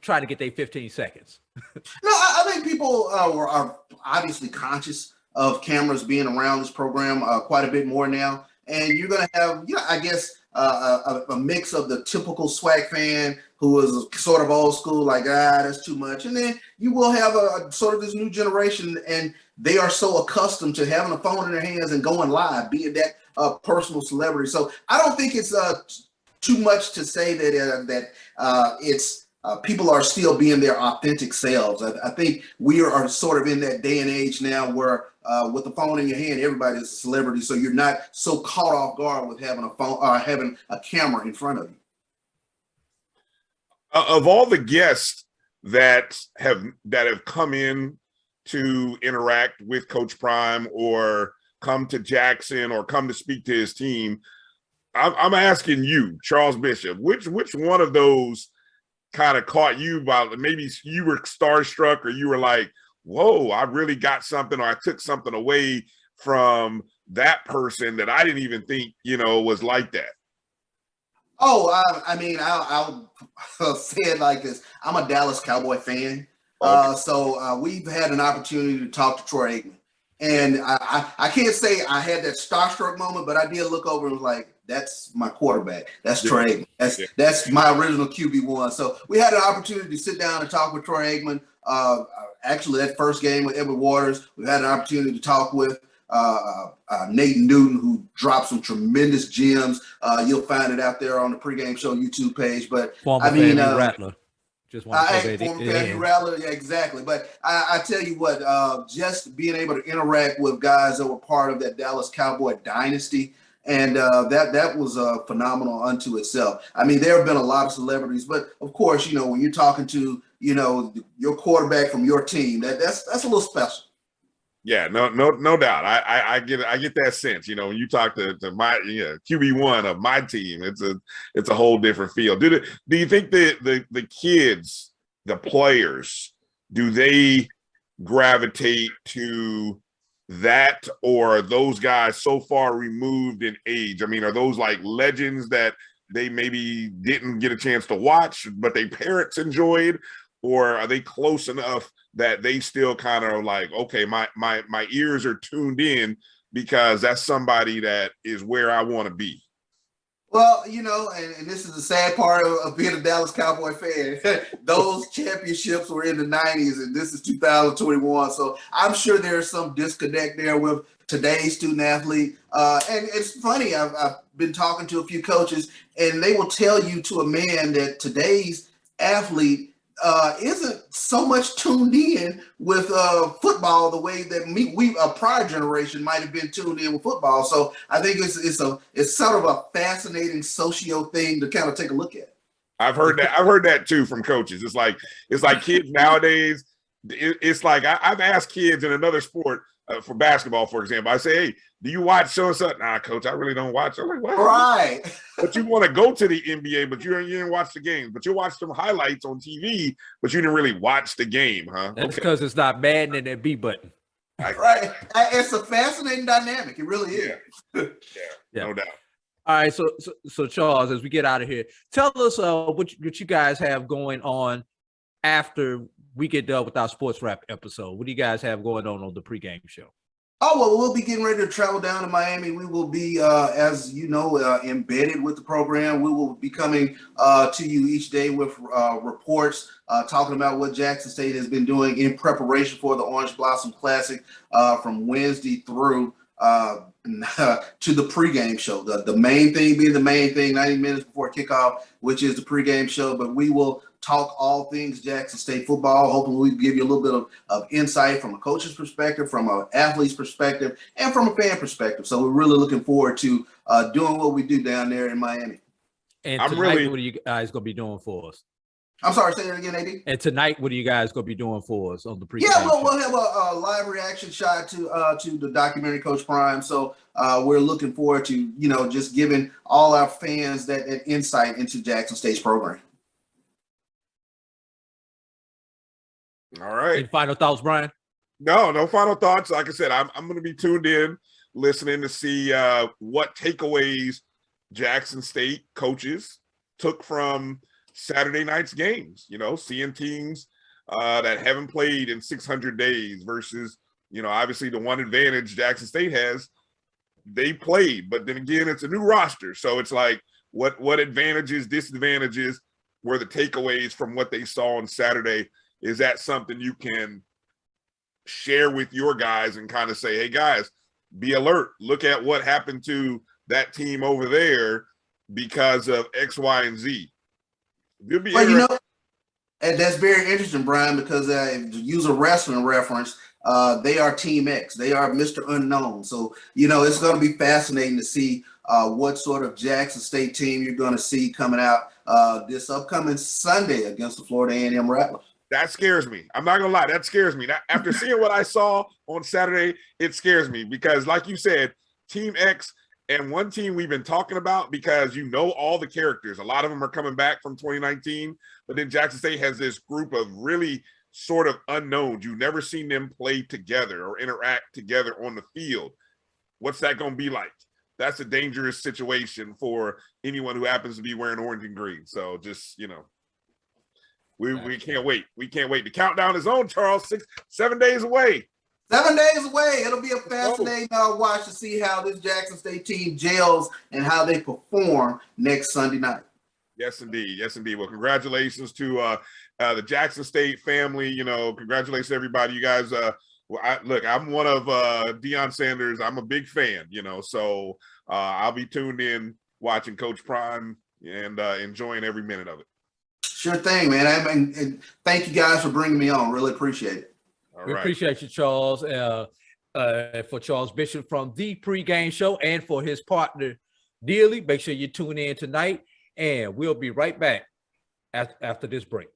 trying to get their 15 seconds? No, I think people are obviously conscious of cameras being around this program quite a bit more now. And you're going to have, I guess, a mix of the typical SWAC fan who is sort of old school, like, that's too much. And then you will have a sort of this new generation, and they are so accustomed to having a phone in their hands and going live, being that personal celebrity. So I don't think it's too much to say that it's people are still being their authentic selves. I think we are sort of in that day and age now where with the phone in your hand, everybody's a celebrity. So you're not so caught off guard with having a phone or having a camera in front of you. Of all the guests that have come in to interact with Coach Prime or come to Jackson or come to speak to his team, I'm asking you, Charles Bishop, which one of those kind of caught you by, maybe you were starstruck, or you were like, whoa, I really got something, or I took something away from that person that I didn't even think, was like that? Oh, I'll say it like this. I'm a Dallas Cowboy fan. Okay. So we've had an opportunity to talk to Troy Aikman. And I can't say I had that starstruck moment, but I did look over and was like, that's my quarterback. That's Troy Aikman. That's my original QB1. So we had an opportunity to sit down and talk with Troy Aikman. Actually, that first game with Edmond Waters, we had an opportunity to talk with Nate Newton, who dropped some tremendous gems. You'll find it out there on the Pregame Show YouTube page. But Rattler. Just want to say former family rally, yeah, exactly. But I tell you what, just being able to interact with guys that were part of that Dallas Cowboy dynasty, and that was phenomenal unto itself. I mean, there have been a lot of celebrities, but of course, you know, when you're talking to, you know, your quarterback from your team, that's a little special. Yeah, no doubt. I get that sense. You know, when you talk to my QB1 of my team, it's a whole different feel. Do you think the kids, the players, do they gravitate to that, or are those guys so far removed in age? I mean, are those like legends that they maybe didn't get a chance to watch, but their parents enjoyed, or are they close enough that they still kind of like, okay, my ears are tuned in because that's somebody that is where I want to be? Well, you know, and this is the sad part of being a Dallas Cowboy fan. Those championships were in the 90s, and this is 2021. So I'm sure there's some disconnect there with today's student athlete. And it's funny, I've been talking to a few coaches, and they will tell you to a man that today's athlete isn't so much tuned in with football the way that we a prior generation might have been tuned in with football. So I think it's sort of a fascinating socio thing to kind of take a look at. I've heard that too from coaches. It's like kids nowadays. It's like I've asked kids in another sport, for basketball, for example. I say, hey, do you watch so and so? Nah, coach, I really don't watch. I'm like, what? Right. But you want to go to the NBA, but you didn't watch the game. But you watch some highlights on TV, but you didn't really watch the game, huh? That's because it's not Madden and that B button. Right. It's a fascinating dynamic. It really is. Yeah, no doubt. All right, so Charles, as we get out of here, tell us what you guys have going on after we get done with our sports wrap episode. What do you guys have going on the pregame show? Oh, well, we'll be getting ready to travel down to Miami. We will be, as you know, embedded with the program. We will be coming to you each day with reports talking about what Jackson State has been doing in preparation for the Orange Blossom Classic from Wednesday through to the pregame show. The main thing being the main thing, 90 minutes before kickoff, which is the pregame show. But we will talk all things Jackson State football. Hopefully we give you a little bit of insight from a coach's perspective, from an athlete's perspective, and from a fan perspective. So we're really looking forward to doing what we do down there in Miami. And tonight, what are you guys going to be doing for us? I'm sorry, say that again, AD. And tonight, what are you guys going to be doing for us on the pregame? Yeah, we'll have a live reaction shot to the documentary Coach Bryan. So we're looking forward to, you know, just giving all our fans that insight into Jackson State's program. All right. Any final thoughts, Bryan? No final thoughts. Like I said, I'm going to be tuned in, listening to see what takeaways Jackson State coaches took from Saturday night's games. You know, seeing teams that haven't played in 600 days versus, you know, obviously the one advantage Jackson State has, they played. But then again, it's a new roster. So it's like what advantages, disadvantages were the takeaways from what they saw on Saturday. Is that something you can share with your guys and kind of say, hey, guys, be alert. Look at what happened to that team over there because of X, Y, and Z. Well, you know, and that's very interesting, Bryan, because to use a wrestling reference, they are Team X. They are Mr. Unknown. So, you know, it's going to be fascinating to see what sort of Jackson State team you're going to see coming out this upcoming Sunday against the Florida A&M Rattlers. That scares me. I'm not going to lie. That scares me. After seeing what I saw on Saturday, it scares me because, like you said, Team X and one team we've been talking about because you know all the characters. A lot of them are coming back from 2019, but then Jackson State has this group of really sort of unknowns. You've never seen them play together or interact together on the field. What's that going to be like? That's a dangerous situation for anyone who happens to be wearing orange and green. So just, you know. We can't wait. We can't wait. The countdown is on, Charles. 7 days away. 7 days away. It'll be a fascinating watch to see how this Jackson State team gels and how they perform next Sunday night. Yes, indeed. Yes, indeed. Well, congratulations to the Jackson State family. You know, congratulations to everybody. You guys, look, I'm one of Deion Sanders. I'm a big fan, you know, so I'll be tuned in watching Coach Bryan and enjoying every minute of it. Sure thing, man. And thank you guys for bringing me on. Really appreciate it. We appreciate you, Charles. For Charles Bishop from the Pregame Show and for his partner, Dealey. Make sure you tune in tonight, and we'll be right back after this break.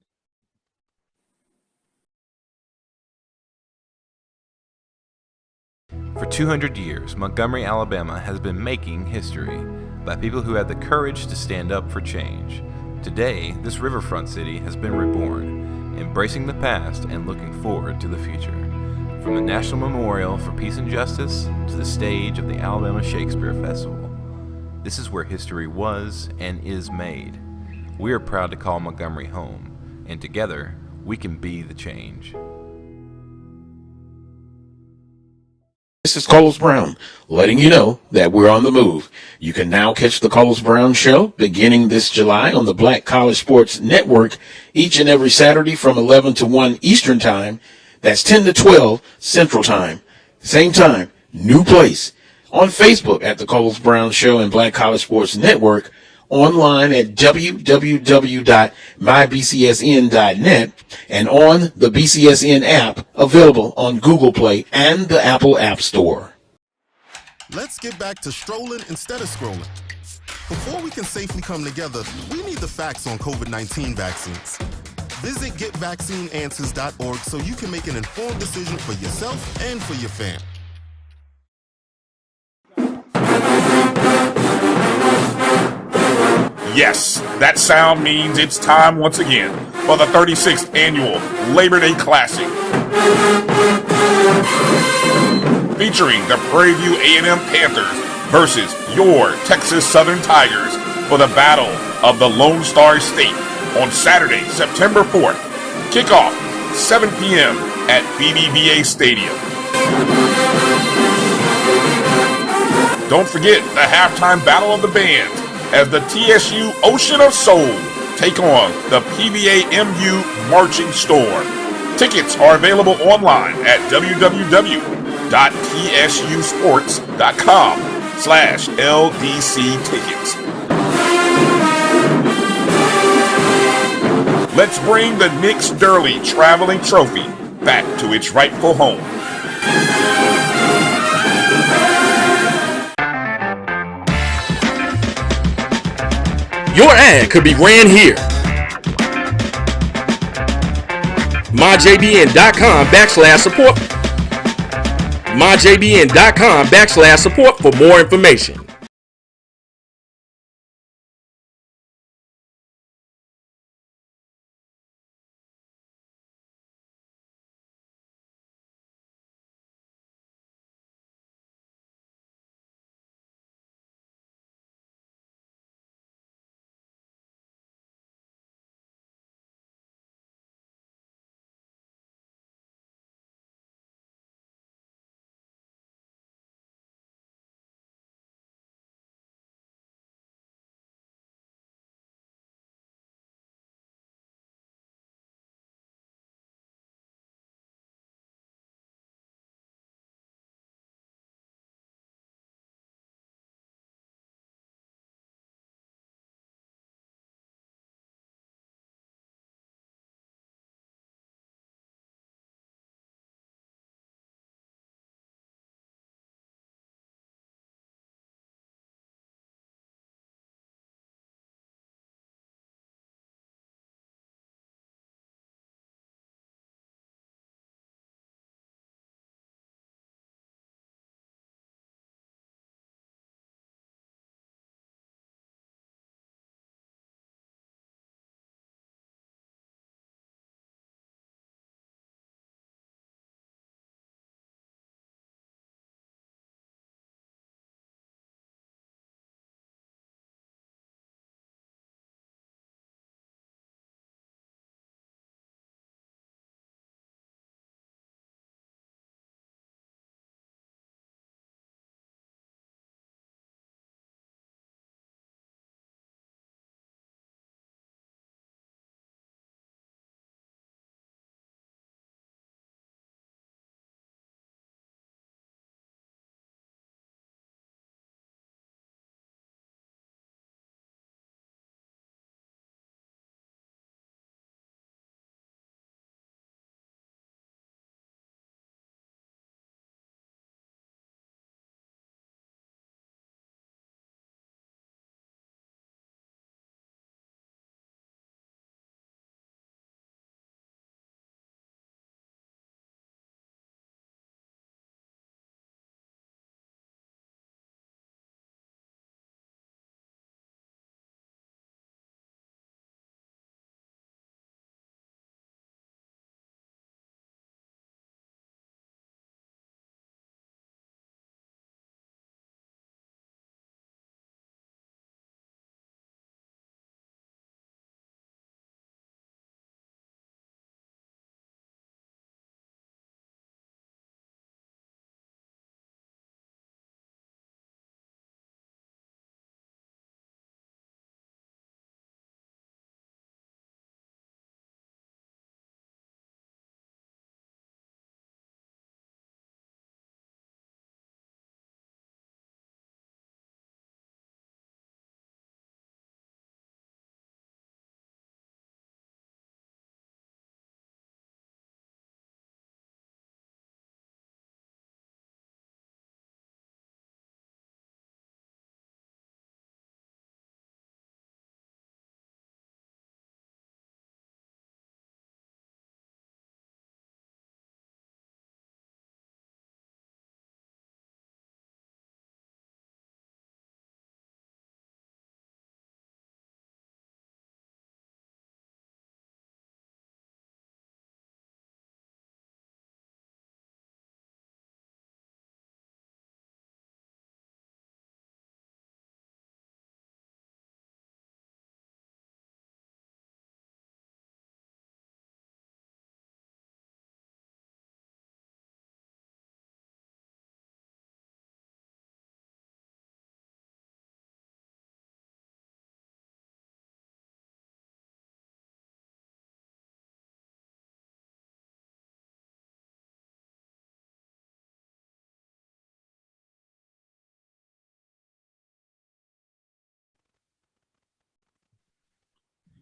For 200 years, Montgomery, Alabama has been making history by people who had the courage to stand up for change. Today, this riverfront city has been reborn, embracing the past and looking forward to the future. From the National Memorial for Peace and Justice to the stage of the Alabama Shakespeare Festival, this is where history was and is made. We are proud to call Montgomery home, and together, we can be the change. This is Carlos Brown, letting you know that we're on the move. You can now catch the Carlos Brown Show beginning this July on the Black College Sports Network each and every Saturday from 11 to 1 Eastern Time. That's 10 to 12 Central Time. Same time, new place. On Facebook at the Carlos Brown Show and Black College Sports Network. Online at www.mybcsn.net and on the BCSN app available on Google Play and the Apple App Store. Let's get back to strolling instead of scrolling. Before we can safely come together, we need the facts on COVID-19 vaccines. Visit getvaccineanswers.org so you can make an informed decision for yourself and for your fam. Yes, that sound means it's time once again for the 36th annual Labor Day Classic. Featuring the Prairie View A&M Panthers versus your Texas Southern Tigers for the Battle of the Lone Star State on Saturday, September 4th. Kickoff, 7 p.m. at BBVA Stadium. Don't forget the halftime battle of the bands as the TSU Ocean of Soul take on the PVA MU Marching Storm. Tickets are available online at www.tsusports.com/LDC tickets. Let's bring the Nick Sterling Traveling Trophy back to its rightful home. Your ad could be ran here. MyJBN.com/support. MyJBN.com/support for more information.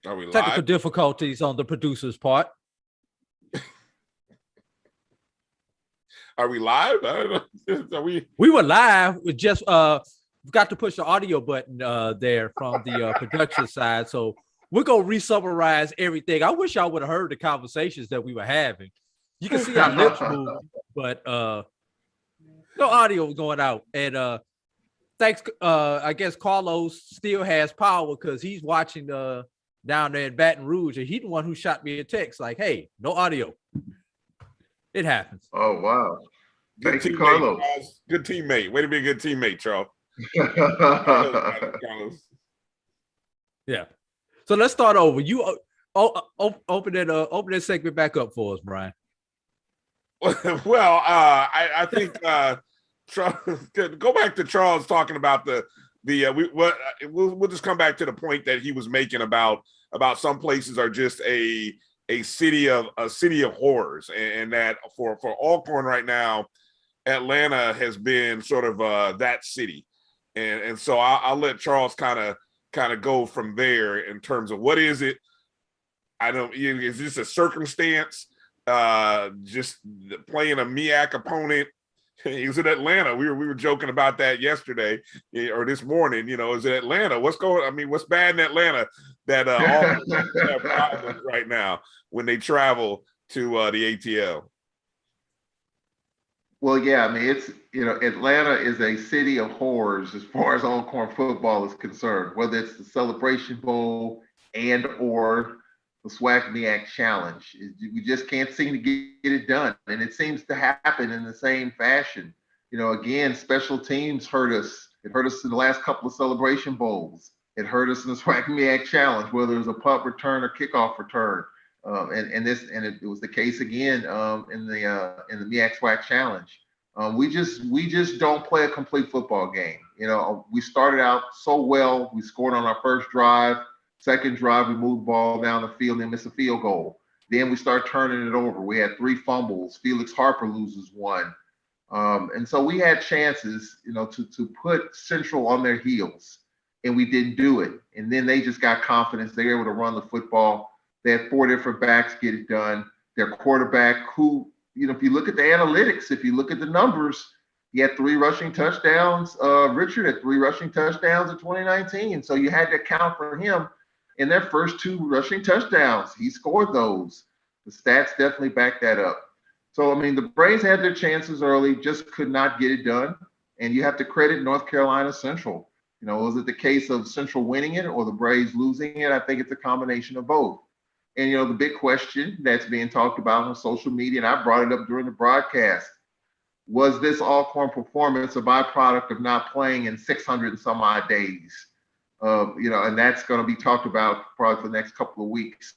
Are we live? Technical difficulties on the producer's part. Are we live? I don't know. Are we? We were live. We just got to push the audio button there from the production side. So we're gonna re-summarize everything. I wish y'all would have heard the conversations that we were having. You can see our lips move, but no audio was going out. And thanks, I guess Carlos still has power because he's watching down there in Baton Rouge, and he's the one who shot me a text like, "Hey, no audio." It happens. Oh wow! Thank you, Carlos. Good teammate. Way to be a good teammate, Charles. Carlos. Yeah. So let's start over. You open that segment back up for us, Bryan. Well, I think Charles, go back to Charles talking about we'll just come back to the point that he was making about some places are just a city of horrors, and that for Alcorn right now, Atlanta has been sort of that city, and so I'll let Charles kind of go from there in terms of what is it. I don't. Is this a circumstance? Just playing a MEAC opponent. He was in Atlanta. We were joking about that yesterday or this morning. You know, is it Atlanta? What's bad in Atlanta that all have problems right now when they travel to the ATL? Well, yeah, I mean, it's, Atlanta is a city of horrors as far as Alcorn football is concerned, whether it's the Celebration Bowl and or the SWAC MEAC Challenge. We just can't seem to get it done. And it seems to happen in the same fashion. Again, special teams hurt us. It hurt us in the last couple of Celebration Bowls. It hurt us in the SWAC MEAC Challenge, whether it was a punt return or kickoff return. It was the case again in the MEAC SWAC Challenge. We just don't play a complete football game. We started out so well. We scored on our first drive. Second drive, we moved the ball down the field and missed a field goal. Then we start turning it over. We had 3 fumbles. Felix Harper loses 1. And so we had chances, to put Central on their heels, and we didn't do it. And then they just got confidence. They were able to run the football. They had 4 different backs get it done. Their quarterback, who, if you look at the analytics, if you look at the numbers, he had 3 rushing touchdowns. Richard had 3 rushing touchdowns in 2019. So you had to account for him. In their first 2 rushing touchdowns, he scored those. The stats definitely back that up. So, I mean, the Braves had their chances early, just could not get it done. And you have to credit North Carolina Central. Was it the case of Central winning it or the Braves losing it? I think it's a combination of both. And, the big question that's being talked about on social media, and I brought it up during the broadcast, was this Alcorn performance a byproduct of not playing in 600 and some odd days? And that's going to be talked about probably for the next couple of weeks.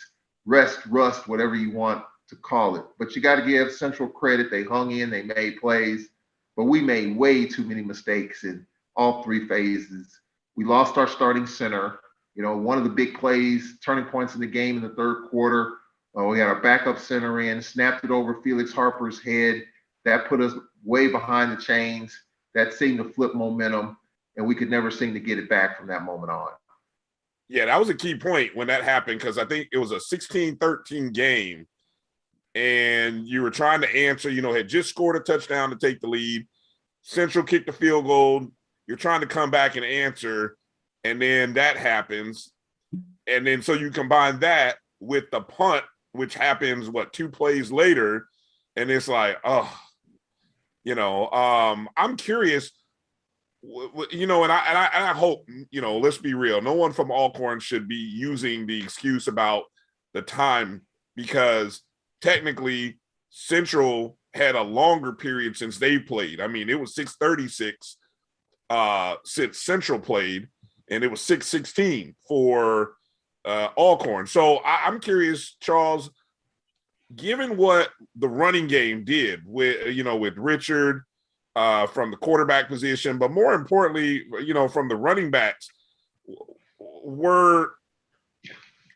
Rust, whatever you want to call it. But you got to give Central credit. They hung in, they made plays, but we made way too many mistakes in all 3 phases. We lost our starting center. One of the big plays, turning points in the game in the 3rd quarter, we had our backup center in, snapped it over Felix Harper's head. That put us way behind the chains. That seemed to flip momentum. And we could never seem to get it back from that moment on. Yeah, that was a key point when that happened, because I think it was a 16-13 game, and you were trying to answer, had just scored a touchdown to take the lead. Central kicked the field goal. You're trying to come back and answer, and then that happens. And then so you combine that with the punt, which happens, 2 plays later, and it's like, I'm curious. And I hope, let's be real. No one from Alcorn should be using the excuse about the time, because technically Central had a longer period since they played. I mean, it was 6:36 since Central played, and it was 6:16 for Alcorn. So I'm curious, Charles, given what the running game did with Richard, from the quarterback position, but more importantly, from the running backs, was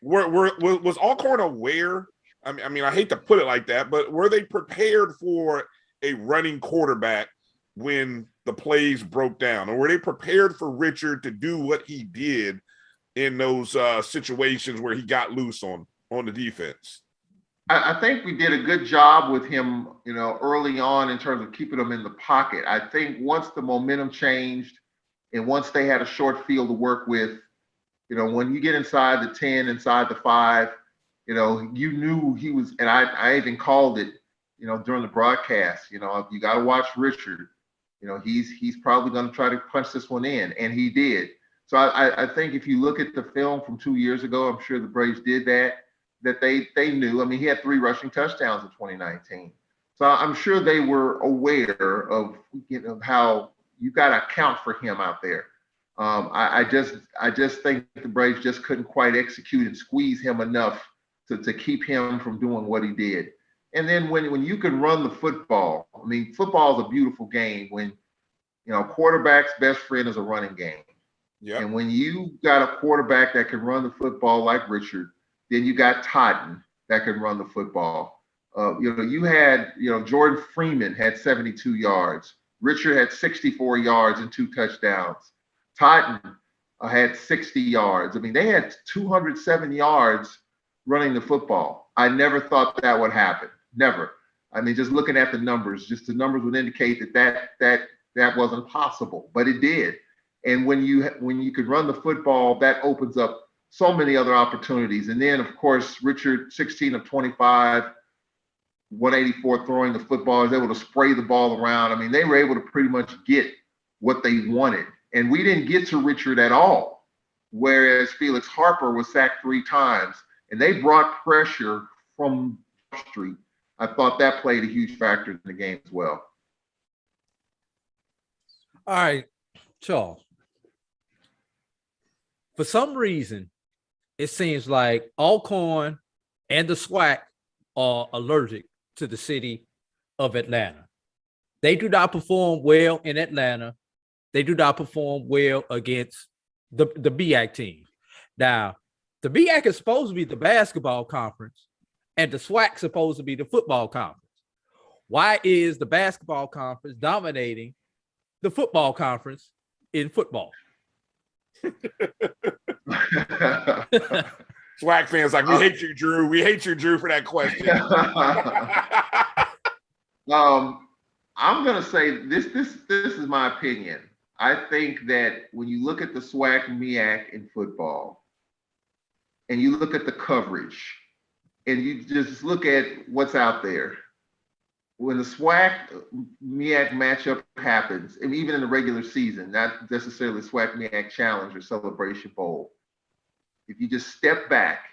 Alcorn aware? I mean, I hate to put it like that, but were they prepared for a running quarterback when the plays broke down, or were they prepared for Richard to do what he did in those situations where he got loose on the defense? I think we did a good job with him, early on in terms of keeping him in the pocket. I think once the momentum changed and once they had a short field to work with, when you get inside the 10, inside the 5, you knew he was, and I even called it, during the broadcast, you got to watch Richard. He's probably going to try to punch this one in, and he did. So I think if you look at the film from 2 years ago, I'm sure the Braves did that they knew. I mean, he had 3 rushing touchdowns in 2019. So I'm sure they were aware of how you got to account for him out there. I just think the Braves just couldn't quite execute and squeeze him enough to keep him from doing what he did. And then when you can run the football, I mean, football is a beautiful game when, quarterback's best friend is a running game. Yeah. And when you got a quarterback that can run the football like Richard, then you got Totten that can run the football. You had, Jordan Freeman had 72 yards. Richard had 64 yards and 2 touchdowns. Totten had 60 yards. I mean, they had 207 yards running the football. I never thought that would happen. Never. I mean, just looking at the numbers, just the numbers would indicate that wasn't possible, but it did. And when you could run the football, that opens up so many other opportunities. And then, of course, Richard, 16 of 25, 184 throwing the football, is able to spray the ball around. I mean, they were able to pretty much get what they wanted. And we didn't get to Richard at all, whereas Felix Harper was sacked 3 times. And they brought pressure from Street. I thought that played a huge factor in the game as well. All right, Charles. For some reason, it seems like Alcorn and the SWAC are allergic to the city of Atlanta. They do not perform well in Atlanta. They do not perform well against the MEAC team. Now, the MEAC is supposed to be the basketball conference, and the SWAC is supposed to be the football conference. Why is the basketball conference dominating the football conference in football? SWAC fans like, we hate you, Drew. We hate you, Drew, for that question. I'm gonna say this is my opinion. I think that when you look at the SWAC MEAC in football, and you look at the coverage, and you just look at what's out there, when the SWAC MEAC matchup happens, and even in the regular season, not necessarily SWAC MEAC Challenge or Celebration Bowl, if you just step back,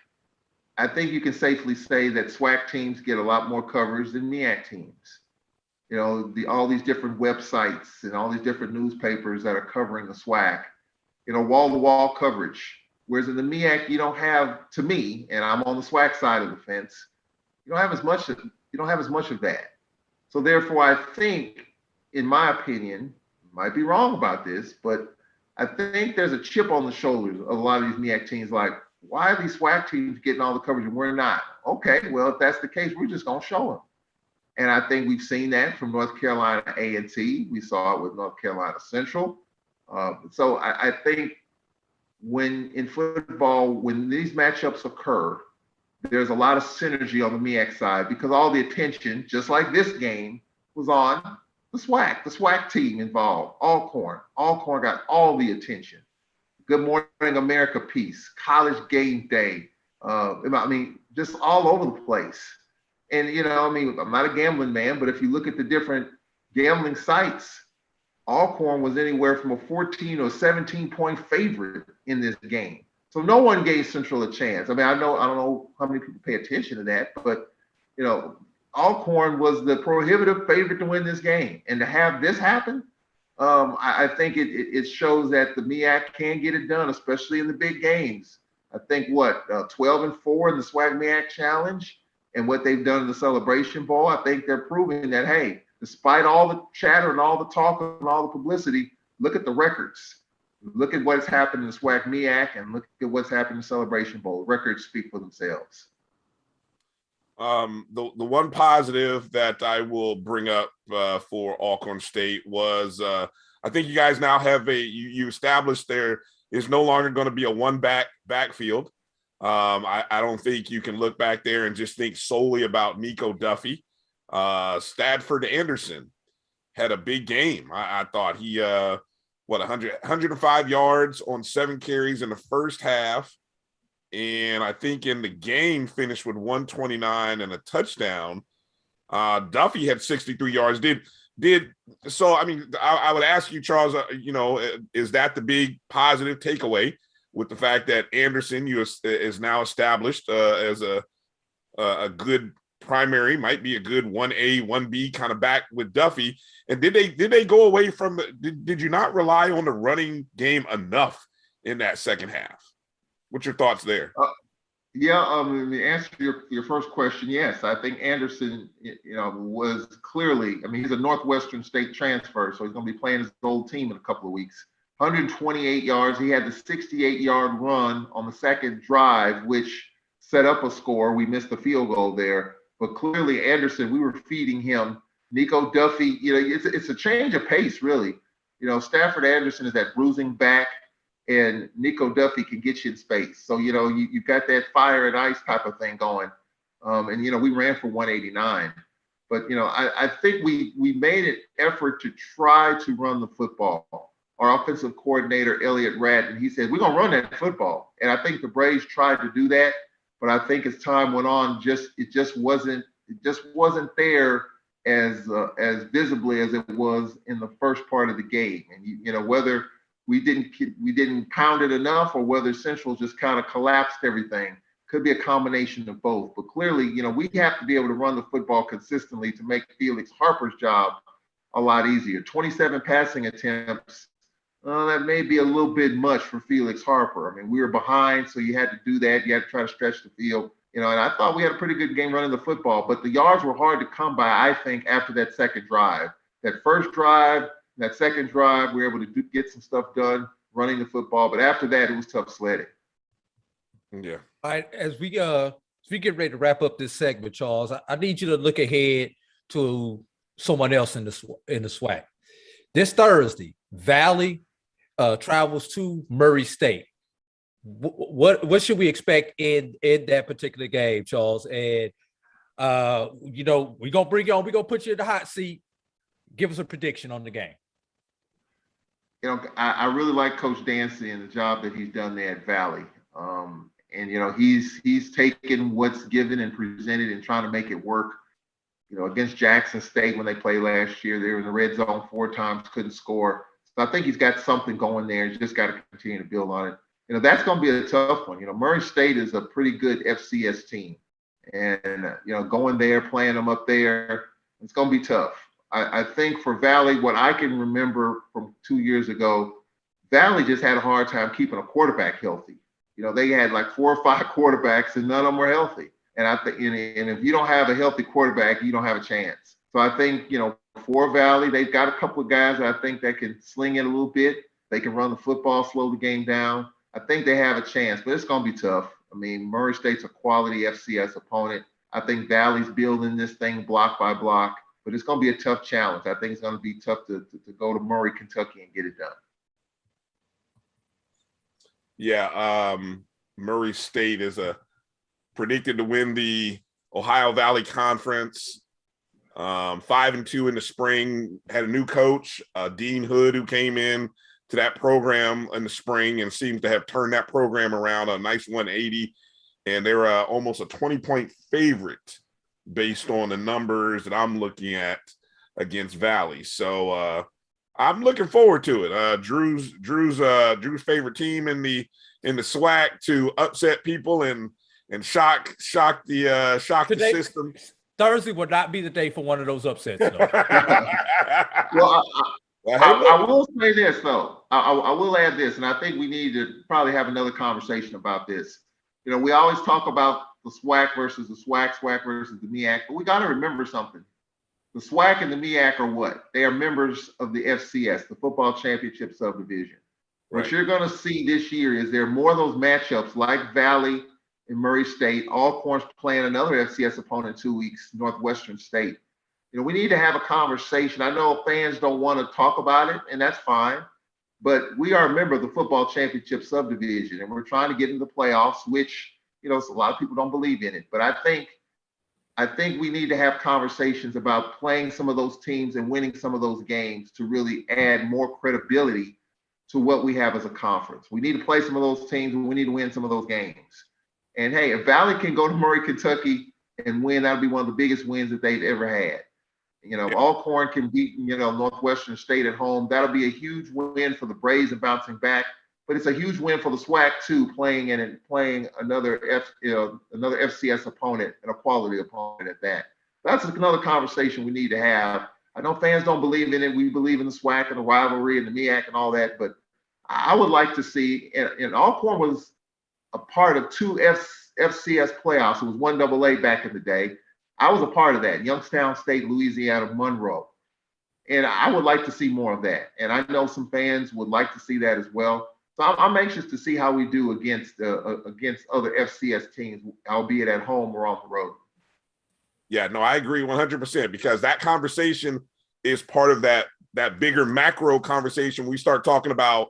I think you can safely say that SWAC teams get a lot more coverage than MEAC teams. All these different websites and all these different newspapers that are covering the SWAC, wall-to-wall coverage. Whereas in the MEAC, you don't have, to me, and I'm on the SWAC side of the fence, you don't have as much of that. So therefore, I think, in my opinion, might be wrong about this, but I think there's a chip on the shoulders of a lot of these MEAC teams, like, why are these SWAC teams getting all the coverage and we're not? Okay, well, if that's the case, we're just going to show them. And I think we've seen that from North Carolina A&T. We saw it with North Carolina Central. So I think when in football, when these matchups occur, there's a lot of synergy on the MEAC side because all the attention, just like this game, was on the SWAC team involved, Alcorn. Alcorn got all the attention. Good Morning America piece, College Game Day. Just all over the place. And, I'm not a gambling man, but if you look at the different gambling sites, Alcorn was anywhere from a 14 or 17-point favorite in this game. So no one gave Central a chance. I don't know how many people pay attention to that, but, Alcorn was the prohibitive favorite to win this game. And to have this happen, I think it shows that the MEAC can get it done, especially in the big games. I think 12-4 in the SWAC MEAC Challenge and what they've done in the Celebration Bowl, I think they're proving that, hey, despite all the chatter and all the talk and all the publicity, look at the records. Look at what's happened in the SWAC MEAC and look at what's happened in the Celebration Bowl. The records speak for themselves. The one positive that I will bring up for Alcorn State was I think you guys now have you established is no longer going to be a one-back backfield. I don't think you can look back there and just think solely about Nico Duffy. Stafford Anderson had a big game. I thought he, 105 yards on 7 carries in the first half. And I think in the game finished with 129 and a touchdown. Duffy had 63 yards. I would ask you, Charles, is that the big positive takeaway with the fact that Anderson is now established as a good primary, might be a good 1A, 1B kind of back with Duffy? And did they go away from did you not rely on the running game enough in that second half? What's your thoughts there? To answer your first question, yes, I think Anderson, was clearly, he's a Northwestern State transfer, so he's going to be playing his old team in a couple of weeks. 128 yards. He had the 68-yard run on the second drive, which set up a score. We missed the field goal there, but clearly Anderson, we were feeding him. Nico Duffy, it's a change of pace, really. Stafford Anderson is that bruising back, and Nico Duffy can get you in space. So, you got that fire and ice type of thing going. We ran for 189. But, I think we made an effort to try to run the football. Our offensive coordinator, Elliott Ratton, he said, we're going to run that football. And I think the Braves tried to do that. But I think as time went on, it just wasn't there as visibly as it was in the first part of the game. And, whether we didn't pound it enough or whether Central just kind of collapsed everything. Could be a combination of both. But clearly, we have to be able to run the football consistently to make Felix Harper's job a lot easier. 27 passing attempts, that may be a little bit much for Felix Harper. We were behind, so you had to do that. You had to try to stretch the field. And I thought we had a pretty good game running the football. But the yards were hard to come by, I think, after that second drive. That first drive, that second drive, we were able to get some stuff done running the football. But after that, it was tough sledding. Yeah. All right, as we get ready to wrap up this segment, Charles, I need you to look ahead to someone else in the SWAC. This Thursday, Valley travels to Murray State. What should we expect in that particular game, Charles? And we're gonna bring you on. We're gonna put you in the hot seat. Give us a prediction on the game. I really like Coach Dancy and the job that he's done there at Valley. And he's taken what's given and presented and trying to make it work. Against Jackson State when they played last year, they were in the red zone 4 times, couldn't score. So I think he's got something going there. He's just got to continue to build on it. That's going to be a tough one. Murray State is a pretty good FCS team. And, going there, playing them up there, it's going to be tough. I think for Valley, what I can remember from 2 years ago, Valley just had a hard time keeping a quarterback healthy. They had like 4 or 5 quarterbacks and none of them were healthy. And I think, and if you don't have a healthy quarterback, you don't have a chance. So I think, for Valley, they've got a couple of guys that I think that can sling it a little bit. They can run the football, slow the game down. I think they have a chance, but it's going to be tough. Murray State's a quality FCS opponent. I think Valley's building this thing block by block, but it's going to be a tough challenge. I think it's going to be tough to go to Murray, Kentucky and get it done. Yeah, Murray State is predicted to win the Ohio Valley Conference. 5-2 in the spring. Had a new coach, Dean Hood, who came in to that program in the spring and seems to have turned that program around a nice 180. And they're almost a 20-point favorite based on the numbers that I'm looking at against Valley. So I'm looking forward to it. Drew's favorite team in the SWAC to upset people and shock the system. Thursday would not be the day for one of those upsets, though. Well, I will say this, though. I will add this, and I think we need to probably have another conversation about this. We always talk about the SWAC versus the SWAC versus the MEAC, but we got to remember something. The SWAC and the MEAC are what? They are members of the FCS, the Football Championship Subdivision. Right. What you're going to see this year is there are more of those matchups like Valley and Murray State. Alcorn's playing another FCS opponent in 2 weeks, Northwestern State. We need to have a conversation. I know fans don't want to talk about it, and that's fine. but we are a member of the football championship subdivision, and we're trying to get into the playoffs, which, you know, a lot of people don't believe in it. But I think we need to have conversations about playing some of those teams and winning some of those games to really add more credibility to what we have as a conference. We need to play some of those teams, and we need to win some of those games. And hey, if Valley can go to Murray, Kentucky and win, that'll be one of the biggest wins that they've ever had. You know, if Alcorn can beat, you know, Northwestern State at home, that'll be a huge win for the Braves and bouncing back. But it's a huge win for the SWAC too, playing another FCS opponent and a quality opponent at that. That's another conversation we need to have. I know fans don't believe in it. We believe in the SWAC and the rivalry and the MEAC and all that, but I would like to see, and Alcorn was a part of two FCS playoffs. It was 1AA back in the day. I was a part of that, Youngstown State, Louisiana, Monroe. And I would like to see more of that. And I know some fans would like to see that as well. So I'm anxious to see how we do against other FCS teams, albeit at home or on the road. Yeah, no, I agree 100%, because that conversation is part of that bigger macro conversation. We start talking about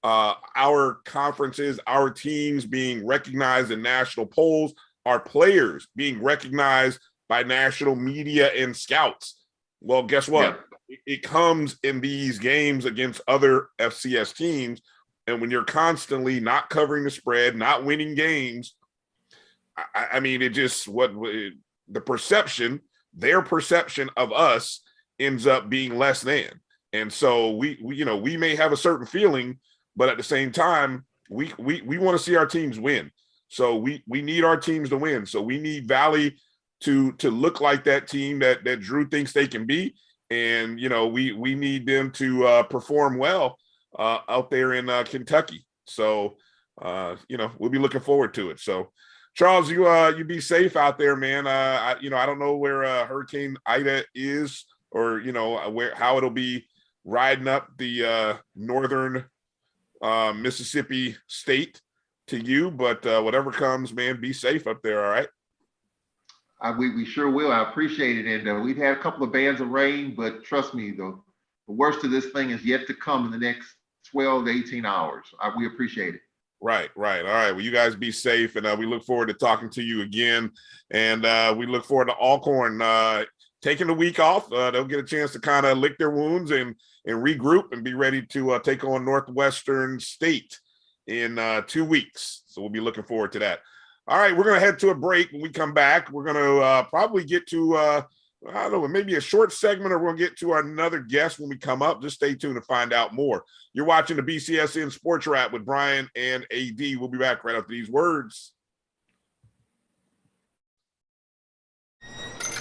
our conferences, our teams being recognized in national polls, our players being recognized by national media and scouts. Well, guess what? Yeah. It comes in these games against other FCS teams. And when you're constantly not covering the spread, not winning games, I mean, it just the perception, their perception of us ends up being less than. And so we may have a certain feeling, but at the same time, we want to see our teams win. So we need our teams to win. So we need Valley to look like that team that Drew thinks they can be. And, you know, we need them to perform well out there in Kentucky. So, you know, we'll be looking forward to it. So, Charles, you be safe out there, man. I don't know where Hurricane Ida is, or, you know, how it'll be riding up the northern Mississippi state to you, but whatever comes, man, be safe up there. All right. We sure will. I appreciate it. And we've had a couple of bands of rain, but trust me, the worst of this thing is yet to come in the next 12 to 18 hours. We appreciate it. Right. All right. Well, you guys be safe, and we look forward to talking to you again. And we look forward to Alcorn taking the week off. They'll get a chance to kind of lick their wounds and regroup and be ready to take on Northwestern State in 2 weeks. So we'll be looking forward to that. All right, we're going to head to a break. When we come back, we're going to probably get to, I don't know, maybe a short segment, or we'll get to another guest when we come up. Just stay tuned to find out more. You're watching the BCSN SportsWrap with Bryan and AD. We'll be back right after these words.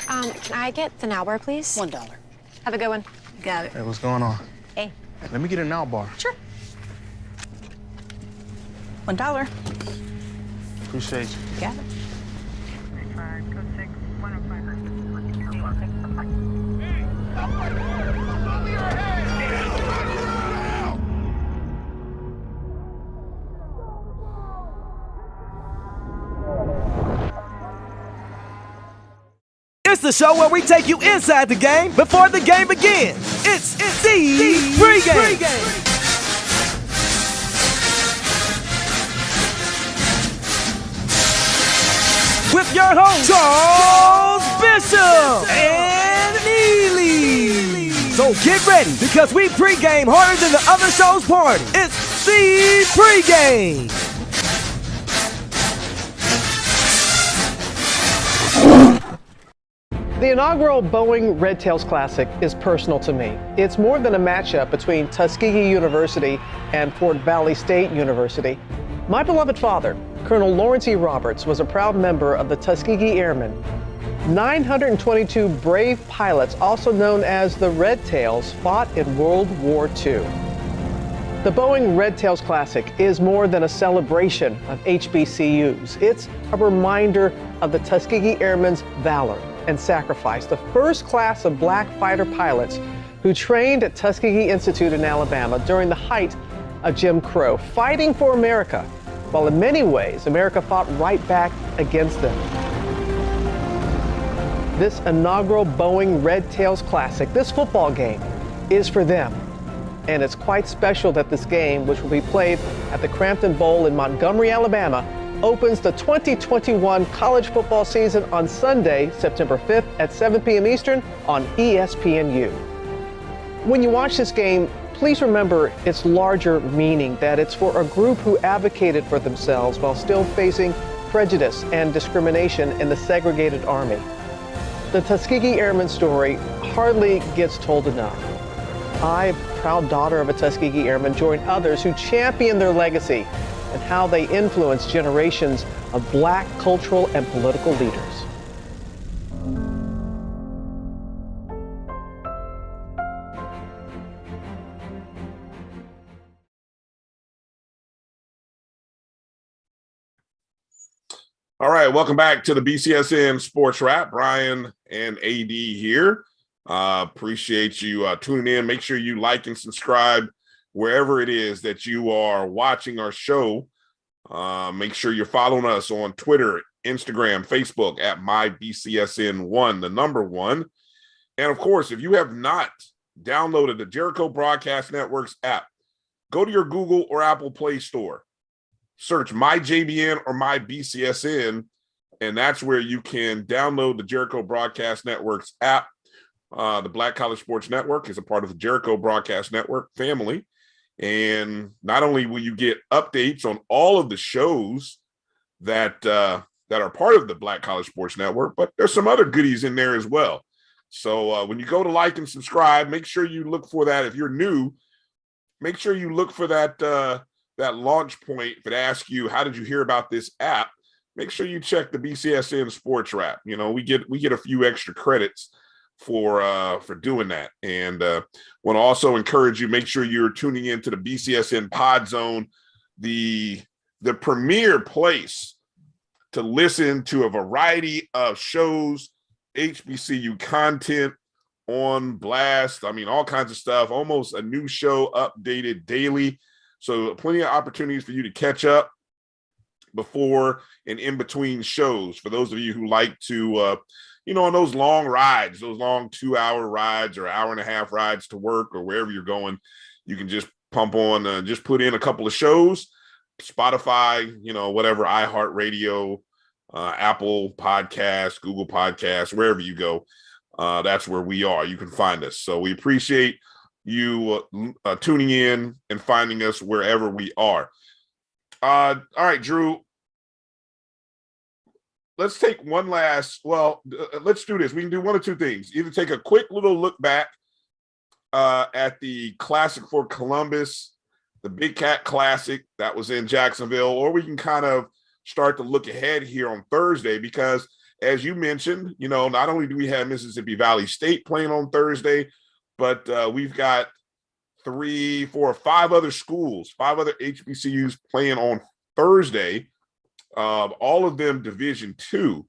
Can I get the now bar, please? $1. Have a good one. Got it. Hey, what's going on? Hey. Let me get a now bar. Sure. $1. Appreciate you. Got it. It's the show where we take you inside the game before the game begins. It's the Pregame. With your host, Charles Bishop and Neely. So get ready, because we pregame harder than the other show's party. It's the Pregame. The inaugural Boeing Red Tails Classic is personal to me. It's more than a matchup between Tuskegee University and Fort Valley State University. My beloved father, Colonel Lawrence E. Roberts, was a proud member of the Tuskegee Airmen. 922 brave pilots, also known as the Red Tails, fought in World War II. The Boeing Red Tails Classic is more than a celebration of HBCUs. It's a reminder of the Tuskegee Airmen's valor and sacrifice, the first class of black fighter pilots who trained at Tuskegee Institute in Alabama during the height of Jim Crow, fighting for America, while in many ways America fought right back against them. This inaugural Boeing Red Tails Classic, this football game, is for them. And it's quite special that this game, which will be played at the Crampton Bowl in Montgomery, Alabama, opens the 2021 college football season on Sunday, September 5th at 7 p.m. Eastern on ESPNU. When you watch this game, please remember its larger meaning, that it's for a group who advocated for themselves while still facing prejudice and discrimination in the segregated Army. The Tuskegee Airmen story hardly gets told enough. I, proud daughter of a Tuskegee Airman, join others who champion their legacy and how they influence generations of Black cultural and political leaders. All right, welcome back to the BCSN SportsWrap. Bryan and AD here. Appreciate you tuning in. Make sure you like and subscribe wherever it is that you are watching our show. Make sure you're following us on Twitter, Instagram, Facebook at MyBCSN1, the number 1. And of course, if you have not downloaded the Jericho Broadcast Network's app, go to your Google or Apple Play Store. Search MyJBN or MyBCSN, and that's where you can download the Jericho Broadcast Network's app. The Black College Sports Network is a part of the Jericho Broadcast Network family. And not only will you get updates on all of the shows that are part of the Black College Sports Network, but there's some other goodies in there as well. So when you go to like and subscribe, make sure you look for that. If you're new, make sure you look for that launch point. If it asks you, how did you hear about this app? Make sure you check the BCSN SportsWrap. You know, we get a few extra credits for doing that. And want to also encourage you, make sure you're tuning into the BCSN Pod Zone, the premier place to listen to a variety of shows, HBCU content on blast. I mean, all kinds of stuff, almost a new show updated daily. So plenty of opportunities for you to catch up before and in between shows. For those of you who like to, on those long rides, those long 2-hour rides or hour-and-a-half rides to work or wherever you're going, you can just pump on, just put in a couple of shows, Spotify, whatever, iHeartRadio, Apple Podcasts, Google Podcasts, wherever you go. That's where we are. You can find us. So we appreciate you tuning in and finding us wherever we are. All right, Drew, let's take one last, let's do this. We can do one of two things. Either take a quick little look back at the Classic for Columbus, the Big Cat Classic that was in Jacksonville, or we can kind of start to look ahead here on Thursday, because as you mentioned, not only do we have Mississippi Valley State playing on Thursday, but we've got 3, 4, 5 other schools, 5 other HBCUs playing on Thursday, all of them Division II.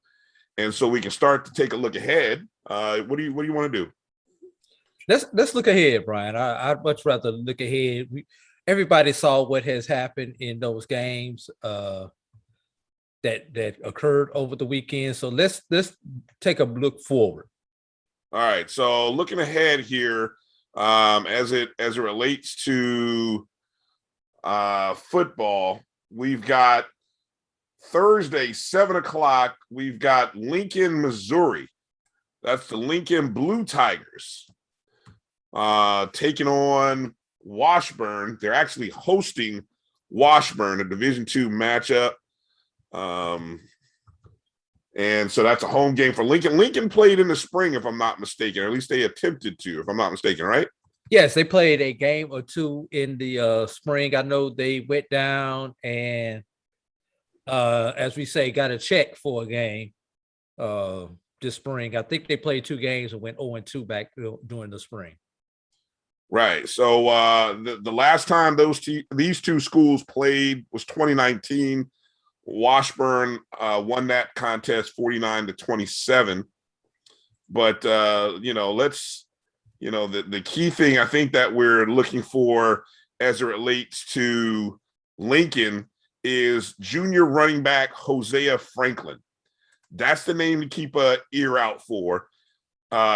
And so we can start to take a look ahead. What do you want to do? Let's look ahead, Bryan. I'd much rather look ahead. Everybody saw what has happened in those games that occurred over the weekend. So let's take a look forward. All right, so looking ahead here, as it relates to football, we've got Thursday, 7:00. We've got Lincoln, Missouri. That's the Lincoln Blue Tigers taking on Washburn. They're actually hosting Washburn, a Division II matchup. And so that's a home game for Lincoln. Lincoln played in the spring, if I'm not mistaken, or at least they attempted to, if I'm not mistaken, right? Yes, they played a game or two in the spring. I know they went down and, as we say, got a check for a game this spring. I think they played 2 games and went 0-2 back during the spring. Right. So the last time these two schools played was 2019. Washburn won that contest 49-27. But the key thing I think that we're looking for as it relates to Lincoln is junior running back Hosea Franklin. That's the name to keep an ear out for.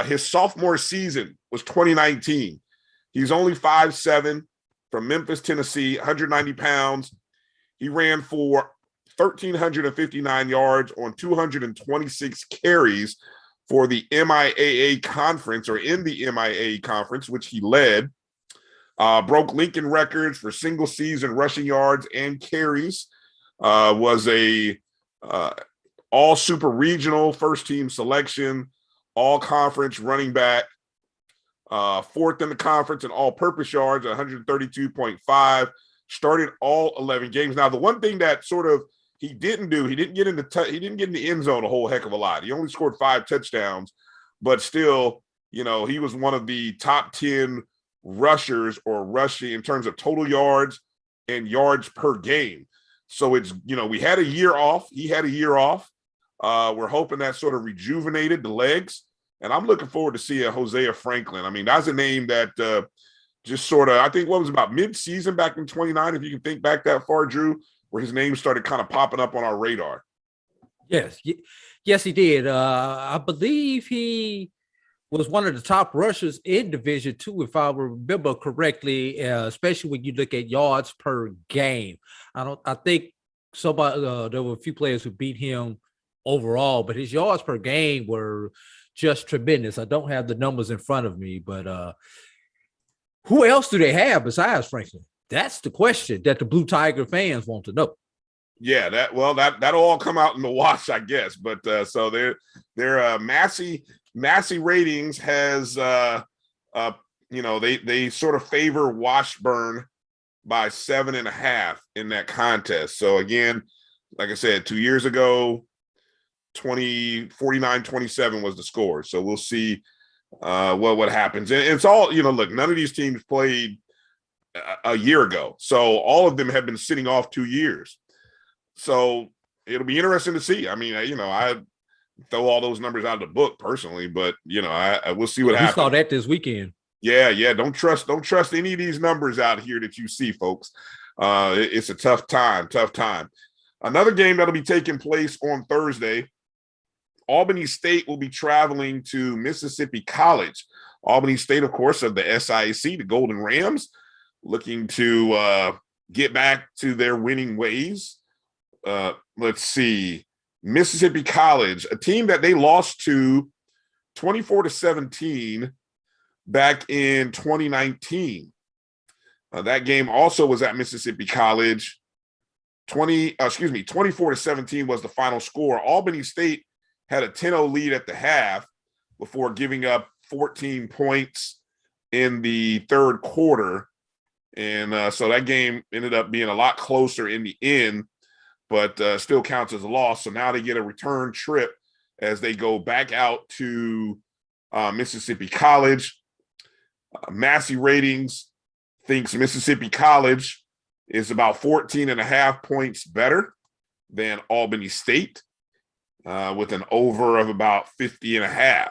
His sophomore season was 2019. He's only 5'7", from Memphis, Tennessee, 190 pounds. He ran for 1,359 yards on 226 carries for the MIAA conference, or in the MIAA conference, which he led. Broke Lincoln records for single season rushing yards and carries. Was a all super regional first team selection, all conference running back, fourth in the conference in all purpose yards, 132.5. Started all 11 games. Now, the one thing that sort of he didn't do, he didn't get in the end zone a whole heck of a lot. He only scored 5 touchdowns, but still, you know, he was one of the top 10 rushers or rushing in terms of total yards and yards per game. So it's, you know, we had a year off. He had a year off. We're hoping that sort of rejuvenated the legs. And I'm looking forward to seeing Hosea Franklin. I mean, that's a name that just sort of, I think what was about mid-season back in 29, if you can think back that far, Drew, where his name started kind of popping up on our radar. Yes, he did. I believe he was one of the top rushers in Division II, if I remember correctly, especially when you look at yards per game. I think somebody there were a few players who beat him overall, but his yards per game were just tremendous. I don't have the numbers in front of me, but who else do they have besides Franklin? That's the question that the Blue Tiger fans want to know. Yeah, that'll all come out in the wash, I guess. But so their Massey ratings has you know, they sort of favor Washburn by 7.5 in that contest. So again, like I said, 2 years ago, 49-27 was the score. So we'll see what happens. And it's all, you know, look, none of these teams played a year ago. So all of them have been sitting off 2 years. So it'll be interesting to see. I mean, you know, I throw all those numbers out of the book personally, but you know, I will see what happens. We saw that this weekend. Yeah. Don't trust any of these numbers out here that you see, folks. It's a tough time. Another game that'll be taking place on Thursday. Albany State will be traveling to Mississippi College. Albany State, of course, of the SIAC, the Golden Rams, looking to get back to their winning ways. Let's see. Mississippi College, a team that they lost to 24-17 back in 2019. That game also was at Mississippi College. 24-17 was the final score. Albany State had a 10-0 lead at the half before giving up 14 points in the third quarter. And so that game ended up being a lot closer in the end, but still counts as a loss. So now they get a return trip as they go back out to Mississippi College. Massey Ratings thinks Mississippi College is about 14.5 points better than Albany State, with an over of about 50.5.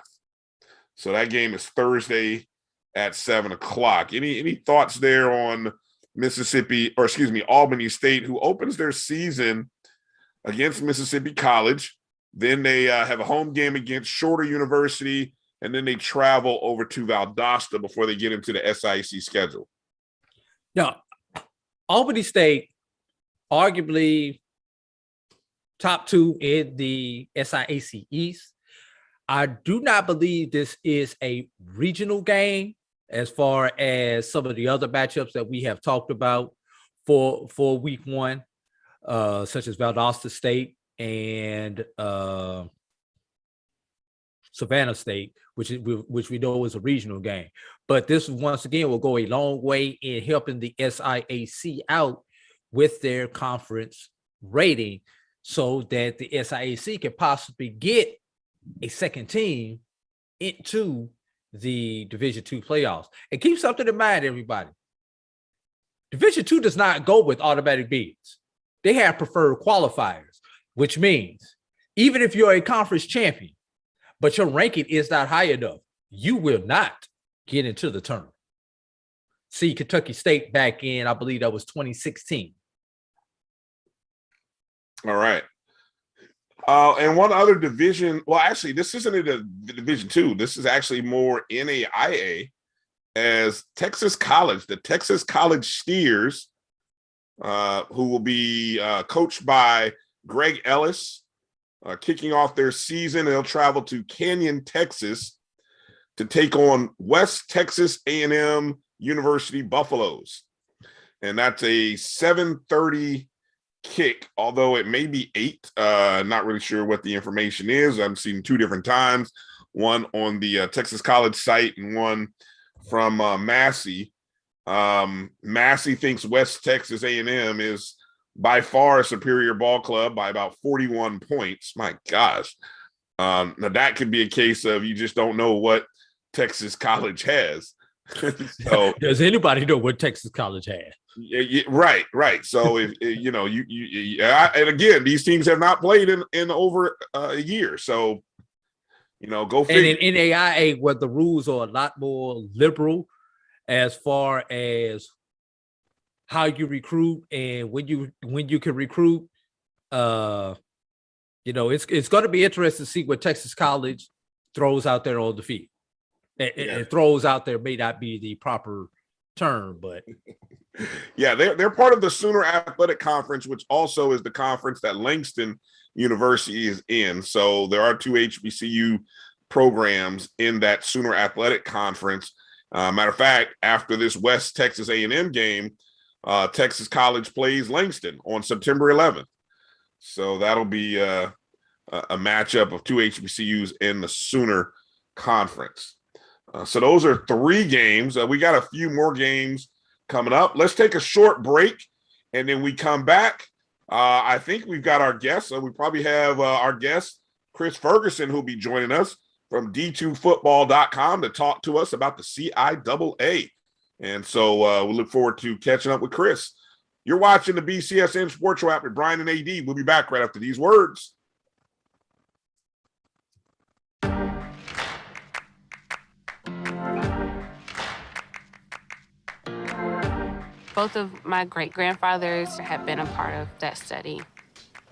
So that game is Thursday at 7:00. Any thoughts there on Albany State, who opens their season against Mississippi College? Then they have a home game against Shorter University, and then they travel over to Valdosta before they get into the SIAC schedule. Now, Albany State, arguably top 2 in the SIAC East. I do not believe this is a regional game as far as some of the other matchups that we have talked about for week 1, such as Valdosta State and Savannah State, which we know is a regional game. But this once again will go a long way in helping the SIAC out with their conference rating, so that the SIAC can possibly get a second team into the Division II playoffs. And keep something in mind, everybody. Division II does not go with automatic bids. They have preferred qualifiers, which means even if you're a conference champion, but your ranking is not high enough, you will not get into the tournament. See Kentucky State back in, I believe that was 2016. All right. And one other division, well, actually, this isn't a Division II. This is actually more NAIA as Texas College, the Texas College Steers, who will be coached by Greg Ellis, kicking off their season. They'll travel to Canyon, Texas, to take on West Texas A&M University Buffaloes. And that's a 7:30 kick, although it may be 8. Not really sure what the information is. I've seen 2 different times, one on the Texas College site and one from Massey. Massey thinks West Texas A&M is by far a superior ball club by about 41 points. My gosh. Now that could be a case of you just don't know what Texas College has. So does anybody know what Texas College has? Right. So if you know, and again, these teams have not played in over a year. So, you know, go figure. And in NAIA, where the rules are a lot more liberal as far as how you recruit and when you can recruit, you know, it's going to be interesting to see what Texas College throws out there on the field. It throws out there may not be the proper term, but yeah, they're part of the Sooner Athletic Conference, which also is the conference that Langston University is in. So there are 2 HBCU programs in that Sooner Athletic Conference. Matter of fact, after this West Texas A&M game, Texas College plays Langston on September 11th. So that'll be a matchup of 2 HBCUs in the Sooner Conference. So those are 3 games. We got a few more games coming up. Let's take a short break, and then we come back. I think we've got our guest. So we probably have our guest, Kris Ferguson, who'll be joining us from D2Football.com to talk to us about the CIAA. And so we look forward to catching up with Kris. You're watching the BCSN SportsWrap with Bryan and AD. We'll be back right after these words. Both of my great-grandfathers have been a part of that study.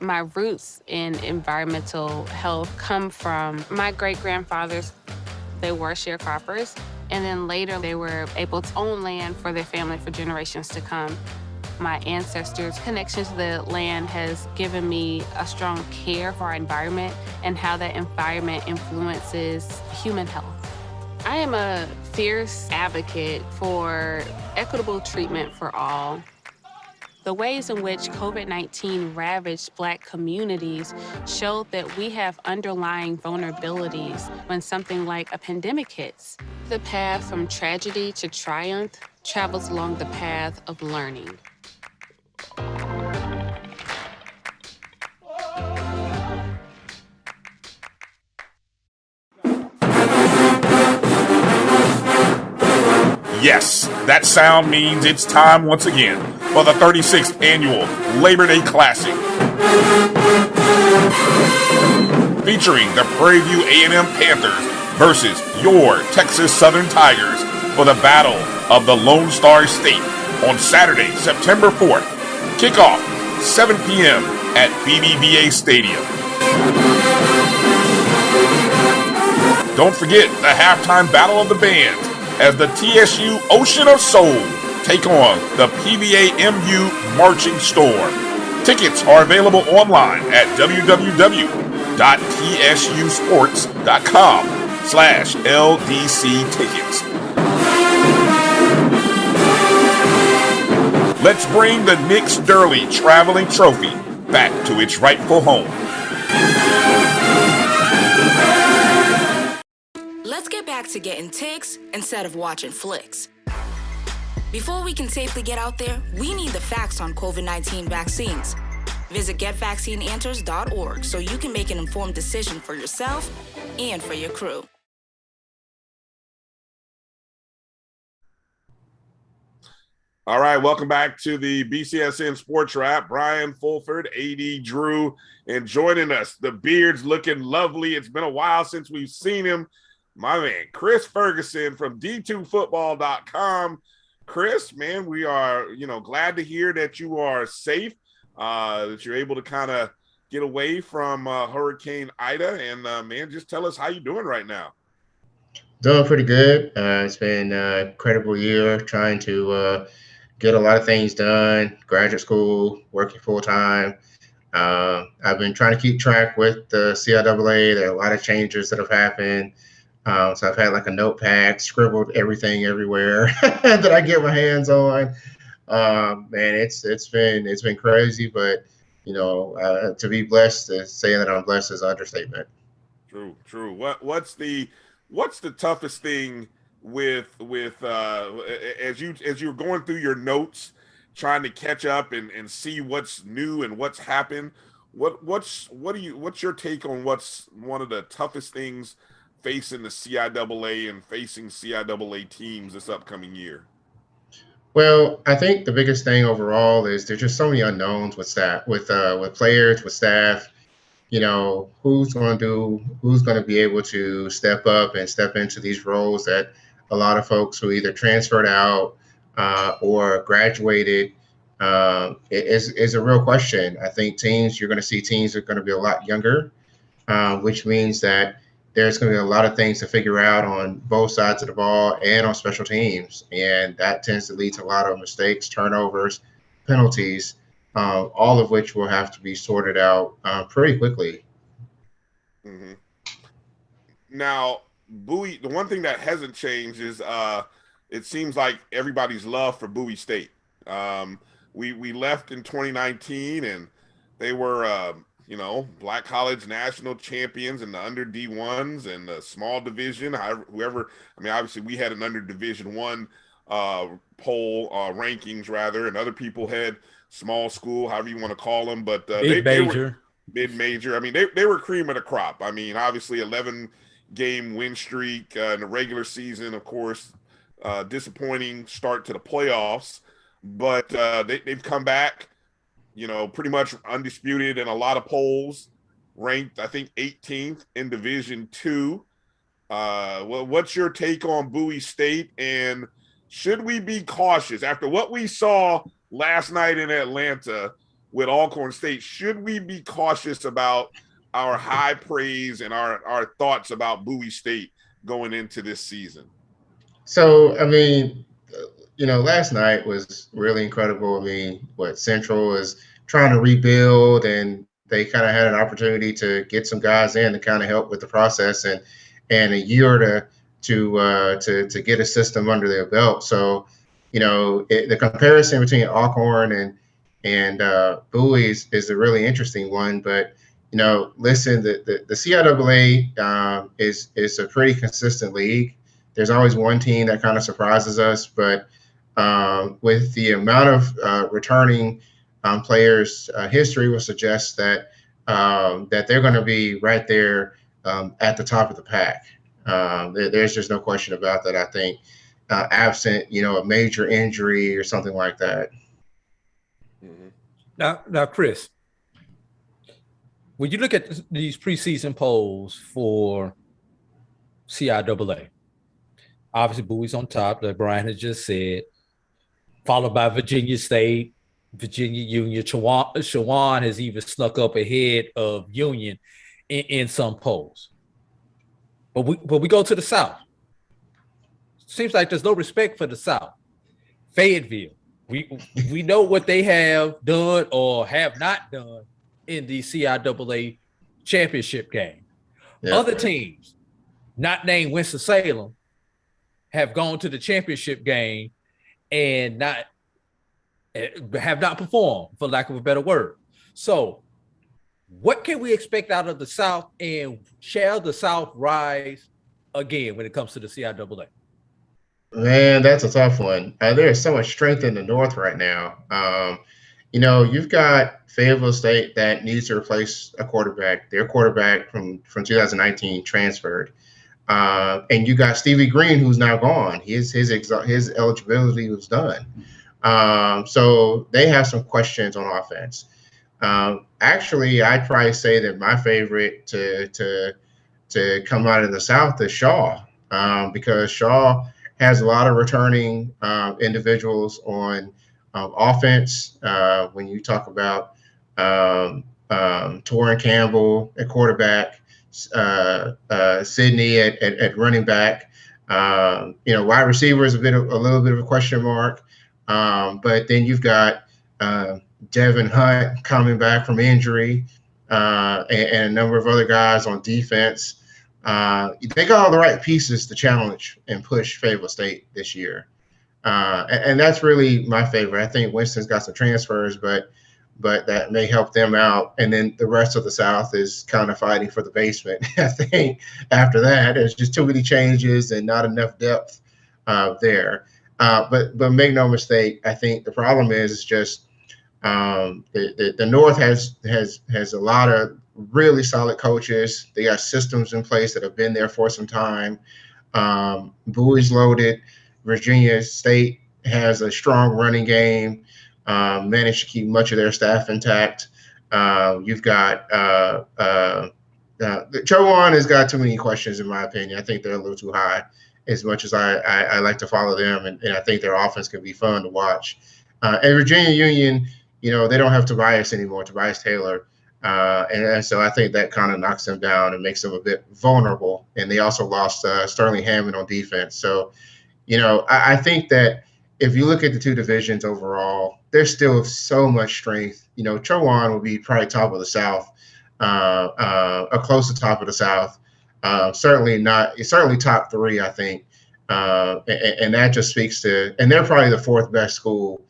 My roots in environmental health come from my great-grandfathers. They were sharecroppers, and then later they were able to own land for their family for generations to come. My ancestors' connection to the land has given me a strong care for our environment and how that environment influences human health. I am a fierce advocate for equitable treatment for all. The ways in which COVID-19 ravaged Black communities showed that we have underlying vulnerabilities when something like a pandemic hits. The path from tragedy to triumph travels along the path of learning. Yes, that sound means it's time once again for the 36th annual Labor Day Classic. Featuring the Prairie View A&M Panthers versus your Texas Southern Tigers for the Battle of the Lone Star State on Saturday, September 4th. Kickoff, 7 p.m. at BBVA Stadium. Don't forget the halftime battle of the bands as the TSU Ocean of Soul take on the PVA-MU Marching Storm. Tickets are available online at www.tsusports.com/LDC tickets. Let's bring the Knicks Durley Traveling Trophy back to its rightful home. Let's get back to getting ticks instead of watching flicks. Before we can safely get out there, we need the facts on COVID-19 vaccines. Visit getvaccineanswers.org so you can make an informed decision for yourself and for your crew. All right, welcome back to the BCSN Sports Wrap. Bryan Fulford, AD Drew, and joining us, the beard's looking lovely. It's been a while since we've seen him. My man, Kris Ferguson from D2Football.com. Kris, man, we are, glad to hear that you are safe, that you're able to kind of get away from Hurricane Ida. And, man, just tell us how you're doing right now. Doing pretty good. It's been an incredible year trying to get a lot of things done. Graduate school, working full time. I've been trying to keep track with the CIAA. There are a lot of changes that have happened. So I've had like a notepad, scribbled everything everywhere that I get my hands on. Man, it's been crazy, but to be blessed, to say that I'm blessed is an understatement. True. What's the toughest thing with as you're going through your notes, trying to catch up and see what's new and what's happened? What's your take on what's one of the toughest things facing the CIAA and facing CIAA teams this upcoming year? Well, I think the biggest thing overall is there's just so many unknowns with staff, with players, with staff. Who's going to be able to step up and step into these roles that a lot of folks who either transferred out or graduated is a real question. I think you're going to see teams are going to be a lot younger, which means that there's going to be a lot of things to figure out on both sides of the ball and on special teams. And that tends to lead to a lot of mistakes, turnovers, penalties, all of which will have to be sorted out pretty quickly. Mm-hmm. Now, Bowie, the one thing that hasn't changed is it seems like everybody's love for Bowie State. We left in 2019 and they were Black College national champions in the under D1s and the small division. Obviously we had an under Division One poll rankings rather, and other people had small school, however you want to call them, but mid-major. I mean, they were cream of the crop. I mean, obviously 11-game win streak in the regular season, of course, disappointing start to the playoffs, but they've come back, pretty much undisputed in a lot of polls, ranked, I think, 18th in Division II. What's your take on Bowie State, and should we be cautious after what we saw last night in Atlanta with Alcorn State? Should we be cautious about our high praise and our thoughts about Bowie State going into this season? So, I mean, last night was really incredible. I mean, Central is trying to rebuild, and they kind of had an opportunity to get some guys in to kind of help with the process, and a year to get a system under their belt. So, the comparison between Alcorn and Bowie is a really interesting one. But listen, the CIAA is a pretty consistent league. There's always one team that kind of surprises us, but with the amount of returning players, history will suggest that they're going to be right there at the top of the pack. There's just no question about that. I think absent, a major injury or something like that. Mm-hmm. Now, Kris, when you look at these preseason polls for CIAA, obviously Bowie's on top, like Bryan has just said, followed by Virginia State, Virginia Union. Shawan has even snuck up ahead of Union in some polls. But we go to the South. Seems like there's no respect for the South. Fayetteville, we know what they have done or have not done in the CIAA championship game. Yeah, other teams, not named Winston-Salem, have gone to the championship game and have not performed, for lack of a better word. So what can we expect out of the South, and shall the South rise again when it comes to the CIAA? Man, that's a tough one. There is so much strength in the North right now. You've got Fayetteville State that needs to replace a quarterback. Their quarterback from 2019 transferred. And you got Stevie Green, who's now gone. His eligibility was done. So they have some questions on offense. Actually, I'd probably say that my favorite to come out of the South is Shaw, because Shaw has a lot of returning individuals on offense. When you talk about Torrin Campbell at quarterback, Sydney at running back. Wide receiver is a little bit of a question mark. But then you've got Devin Hunt coming back from injury, and a number of other guys on defense. They got all the right pieces to challenge and push Fayetteville State this year. And that's really my favorite. I think Winston's got some transfers, but that may help them out. And then the rest of the South is kind of fighting for the basement. I think after that, there's just too many changes and not enough depth there. But make no mistake, I think the problem is just the North has a lot of really solid coaches. They got systems in place that have been there for some time. Bowie's loaded. Virginia State has a strong running game. Managed to keep much of their staff intact. You've got Chowan has got too many questions, in my opinion. I think they're a little too high, as much as I like to follow them, and I think their offense can be fun to watch. And Virginia Union, they don't have Tobias anymore, Tobias Taylor. And so I think that kind of knocks them down and makes them a bit vulnerable. And they also lost Sterling Hammond on defense. So, I think that if you look at the two divisions overall, there's still so much strength. Chowan will be probably top of the South, close to top of the South. Certainly top three, I think. And that just speaks to, and they're probably the fourth best school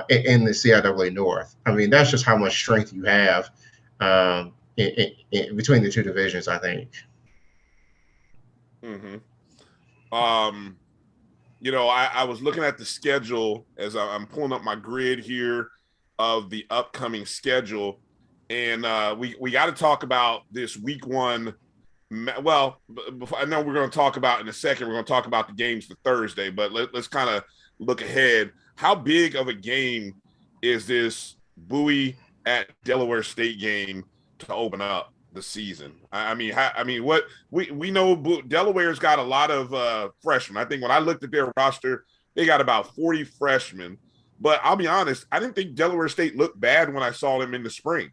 in the CIAA North. I mean, that's just how much strength you have between the two divisions, I think. Mm-hmm. I was looking at the schedule as I'm pulling up my grid here of the upcoming schedule, and we got to talk about this week one. Well, I know we're going to talk about in a second. We're going to talk about the games for Thursday, but let's kind of look ahead. How big of a game is this Bowie at Delaware State game to open up the season? I mean, what we know, Delaware's got a lot of freshmen. I think when I looked at their roster, they got about 40 freshmen. But I'll be honest, I didn't think Delaware State looked bad when I saw them in the spring.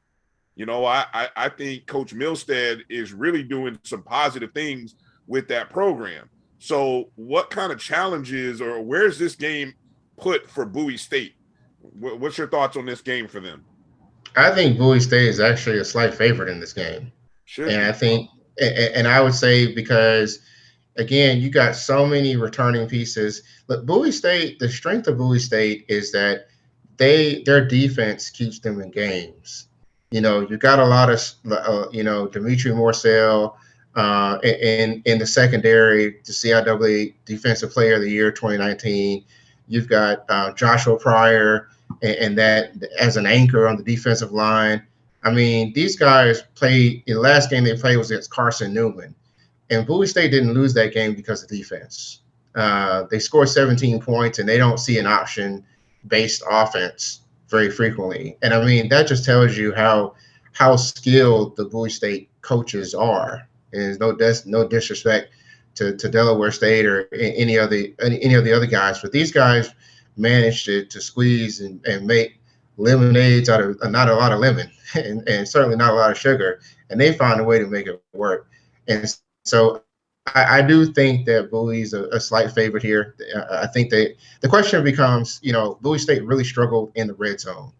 I think Coach Milstead is really doing some positive things with that program. So what kind of challenges, or where's this game put for Bowie State? What's your thoughts on this game for them? I think Bowie State is actually a slight favorite in this game. Sure. And I think, and I would say, because again, you got so many returning pieces. Look, Bowie State, the strength of Bowie State is that their defense keeps them in games. You got a lot of, Dimitri Morcell in the secondary, the CIAA Defensive Player of the Year 2019. You've got Joshua Pryor and that as an anchor on the defensive line. I mean, these guys played, the last game they played was against Carson Newman. And Bowie State didn't lose that game because of defense. They scored 17 points, and they don't see an option-based offense very frequently. And, I mean, that just tells you how skilled the Bowie State coaches are. And there's no disrespect to Delaware State or any of the other guys. But these guys managed to squeeze and make lemonades out of not a lot of lemon and certainly not a lot of sugar. And they found a way to make it work. And so I do think that Bowie's a slight favorite here. I think the question becomes, Bowie State really struggled in the red zone.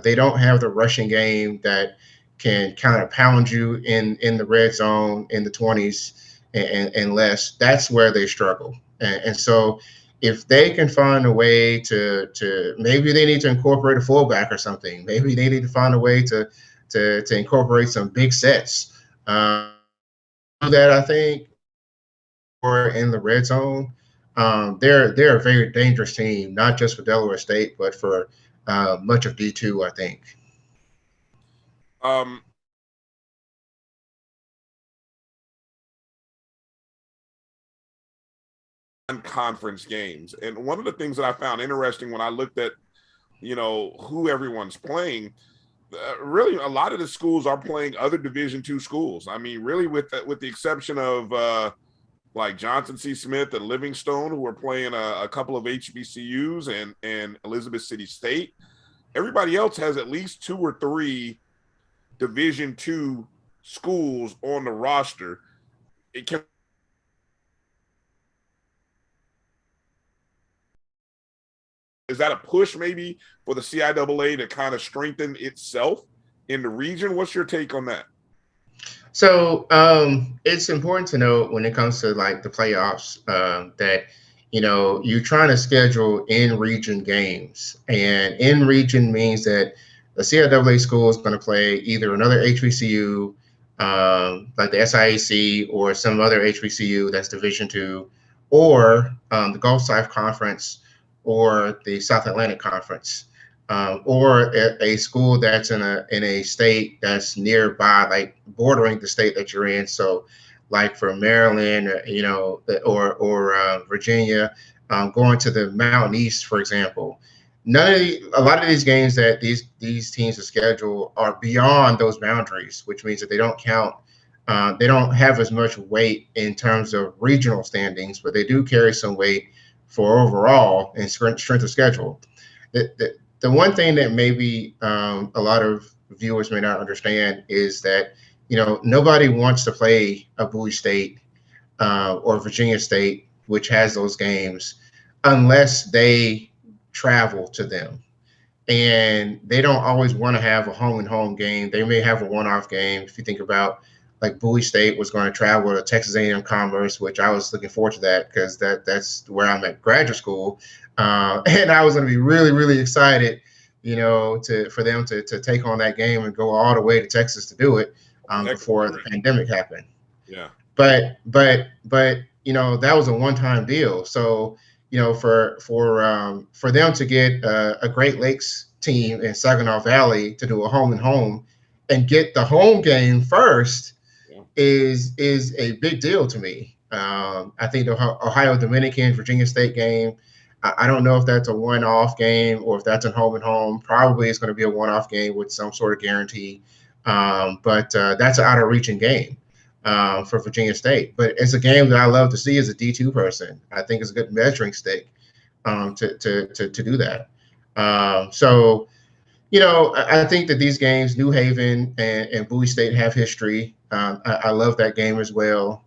They don't have the rushing game that can kind of pound you in the red zone in the 20s and less. That's where they struggle. And so if they can find a way to maybe they need to incorporate a fullback or something. Maybe they need to find a way to incorporate some big sets. That I think, or in the red zone, they're a very dangerous team, not just for Delaware State, but for much of D2, I think. Conference games, and one of the things that I found interesting when I looked at who everyone's playing, really a lot of the schools are playing other Division II schools. I mean, really with the exception of like Johnson C. Smith and Livingstone, who are playing a couple of HBCUs and Elizabeth City State. Everybody else has at least 2 or 3 Division II schools on the roster. It can. Is that a push maybe for the CIAA to kind of strengthen itself in the region? What's your take on that? So it's important to note when it comes to like the playoffs that, you know, you're trying to schedule in-region games, and in-region means that the CIAA school is going to play either another HBCU like the SIAC or some other HBCU that's Division II, or the Gulf South Conference or the South Atlantic Conference, or a school that's in a state that's nearby, like bordering the state that you're in. So, like for Maryland, you know, or Virginia, going to the Mountain East, for example. A lot of these games that these teams are scheduled are beyond those boundaries, which means that they don't count. They don't have as much weight in terms of regional standings, but they do carry some weight for overall and strength of schedule. The one thing that maybe a lot of viewers may not understand is that, you know, nobody wants to play a Bowie State or Virginia State, which has those games, unless they travel to them. And they don't always want to have a home and home game. They may have a one-off game. If you think about, like, Bowie State was going to travel to Texas A&M Commerce, which I was looking forward to that because that's where I'm at graduate school. And I was going to be really, really excited, you know, for them to take on that game and go all the way to Texas to do it before the pandemic happened. Yeah. But you know, that was a one-time deal. So, you know, for them to get a Great Lakes team in Saginaw Valley to do a home and home and get the home game first is a big deal to me. I think the Ohio Dominican Virginia State game, I don't know if that's a one-off game or if that's a home and home. Probably it's going to be a one-off game with some sort of guarantee. But that's an out-of-region game for Virginia State. But it's a game that I love to see as a D2 person. I think it's a good measuring stick to do that. So, you know, I think that these games, New Haven and Bowie State, have history. I love that game as well.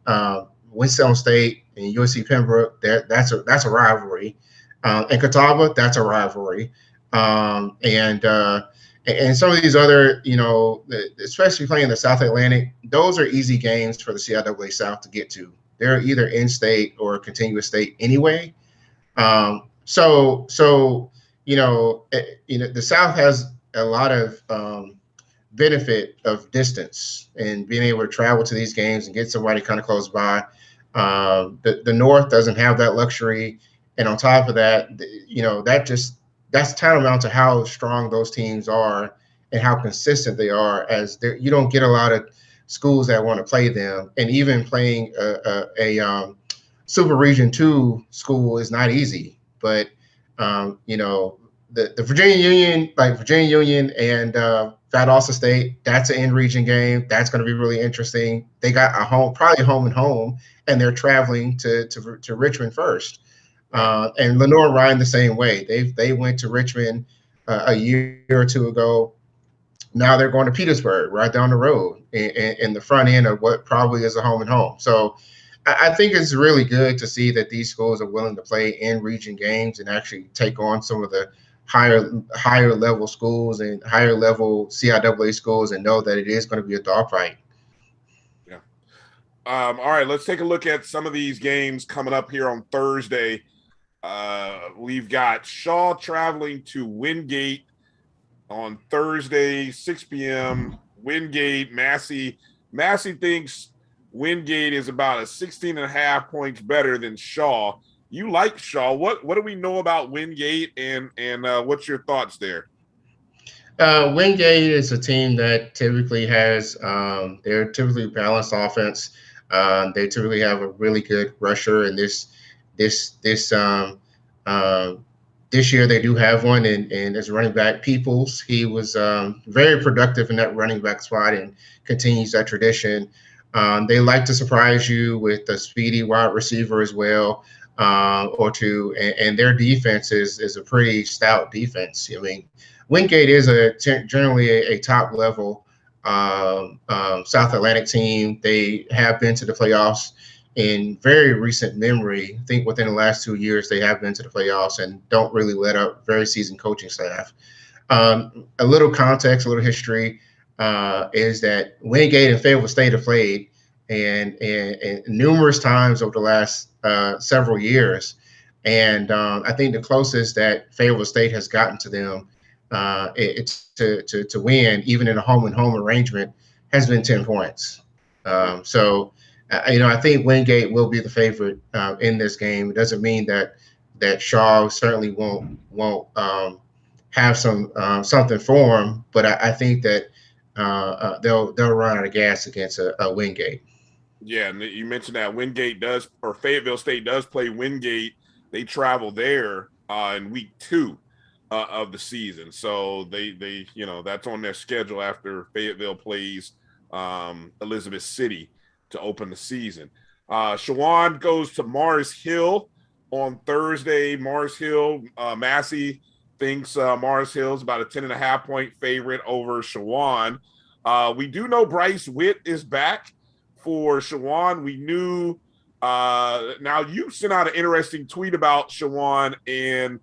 Winston State and USC Pembroke, that's a rivalry. And Catawba, that's a rivalry. And some of these other, you know, especially playing the South Atlantic, those are easy games for the CIAA South to get to. They're either in-state or continuous state anyway. So you know, the South has a lot of benefit of distance and being able to travel to these games and get somebody kind of close by. The North doesn't have that luxury, and on top of that, you know, that's tantamount to how strong those teams are and how consistent they are. As you don't get a lot of schools that want to play them, and even playing a Super Region 2 school is not easy. But you know, the Virginia Union and Valdosta State, that's an in-region game. That's going to be really interesting. They got probably a home and home, and they're traveling to Richmond first. And Lenore Ryan the same way. They went to Richmond a year or two ago. Now they're going to Petersburg, right down the road, in the front end of what probably is a home and home. So I think it's really good to see that these schools are willing to play in-region games and actually take on some of the higher level schools and higher level CIAA schools and know that it is going to be a dogfight. Yeah. All right, let's take a look at some of these games coming up here on Thursday. We've got Shaw traveling to Wingate on Thursday, 6 p.m. Wingate, Massey thinks Wingate is about 16.5 points better than Shaw. You like Shaw. What do we know about Wingate, and what's your thoughts there? Wingate is a team that typically has they're typically balanced offense. They typically have a really good rusher, and this year they do have one, and as running back Peoples, he was very productive in that running back spot and continues that tradition. They like to surprise you with a speedy wide receiver as well, or two, and their defense is a pretty stout defense. I mean, Wingate is generally a top level South Atlantic team. They have been to the playoffs in very recent memory. I think within the last 2 years, they have been to the playoffs and don't really let up. Very seasoned coaching staff. A little context, a little history is that Wingate and Fayetteville State have played and numerous times over the last several years. And I think the closest that Fayetteville State has gotten to them it's to win, even in a home and home arrangement, has been 10 points. So I think Wingate will be the favorite in this game. It doesn't mean that Shaw certainly won't have something for them, but I think that they'll run out of gas against a Wingate. Yeah, and you mentioned that Fayetteville State does play Wingate. They travel there in week 2 of the season, so they that's on their schedule after Fayetteville plays Elizabeth City to open the season. Shawan goes to Mars Hill on Thursday. Mars Hill, Massey thinks Mars Hill is about a 10.5-point favorite over Shawan. We do know Bryce Witt is back for Shawan. We knew now you sent out an interesting tweet about Shawan and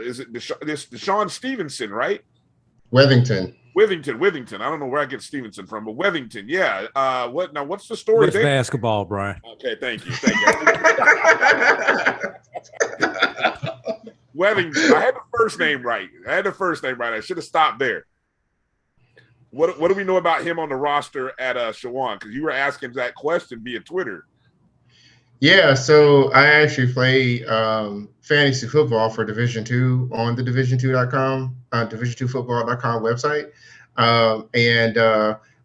is it Deshaun Stevenson, right? Withington. I don't know where I get Stevenson from, but Withington. Yeah. What's the story It's there? basketball, Bryan. Okay, thank you. Withington. I had the first name right. I should have stopped there. What do we know about him on the roster at Shawan? Because you were asking that question via Twitter. Yeah, so I actually play fantasy football for Division II on the division2.com, division2football.com website. And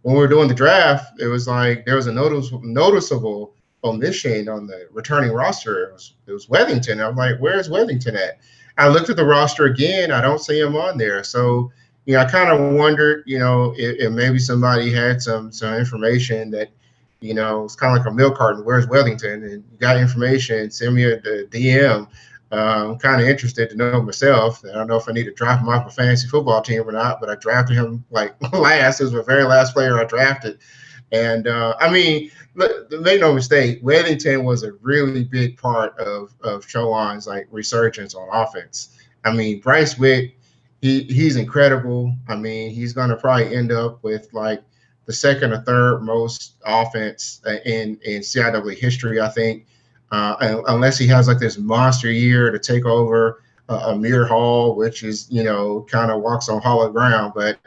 when we were doing the draft, it was like there was a noticeable omission on the returning roster. It was Withington. I'm like, where's Withington at? I looked at the roster again. I don't see him on there. So, I kind of wondered, if maybe somebody had some information that, it's kind of like a milk carton. Where's Withington? And you got information, send me a DM. I'm kind of interested to know myself. I don't know if I need to drop him off a fantasy football team or not, but I drafted him like last. It was the very last player I drafted. And make no mistake, Withington was a really big part of Shawan's resurgence on offense. Bryce Witt, he's incredible. He's going to probably end up with the second or third most offense in CIAA history, I think, unless he has this monster year to take over Amir Hall, which is, kind of walks on hollow ground. But,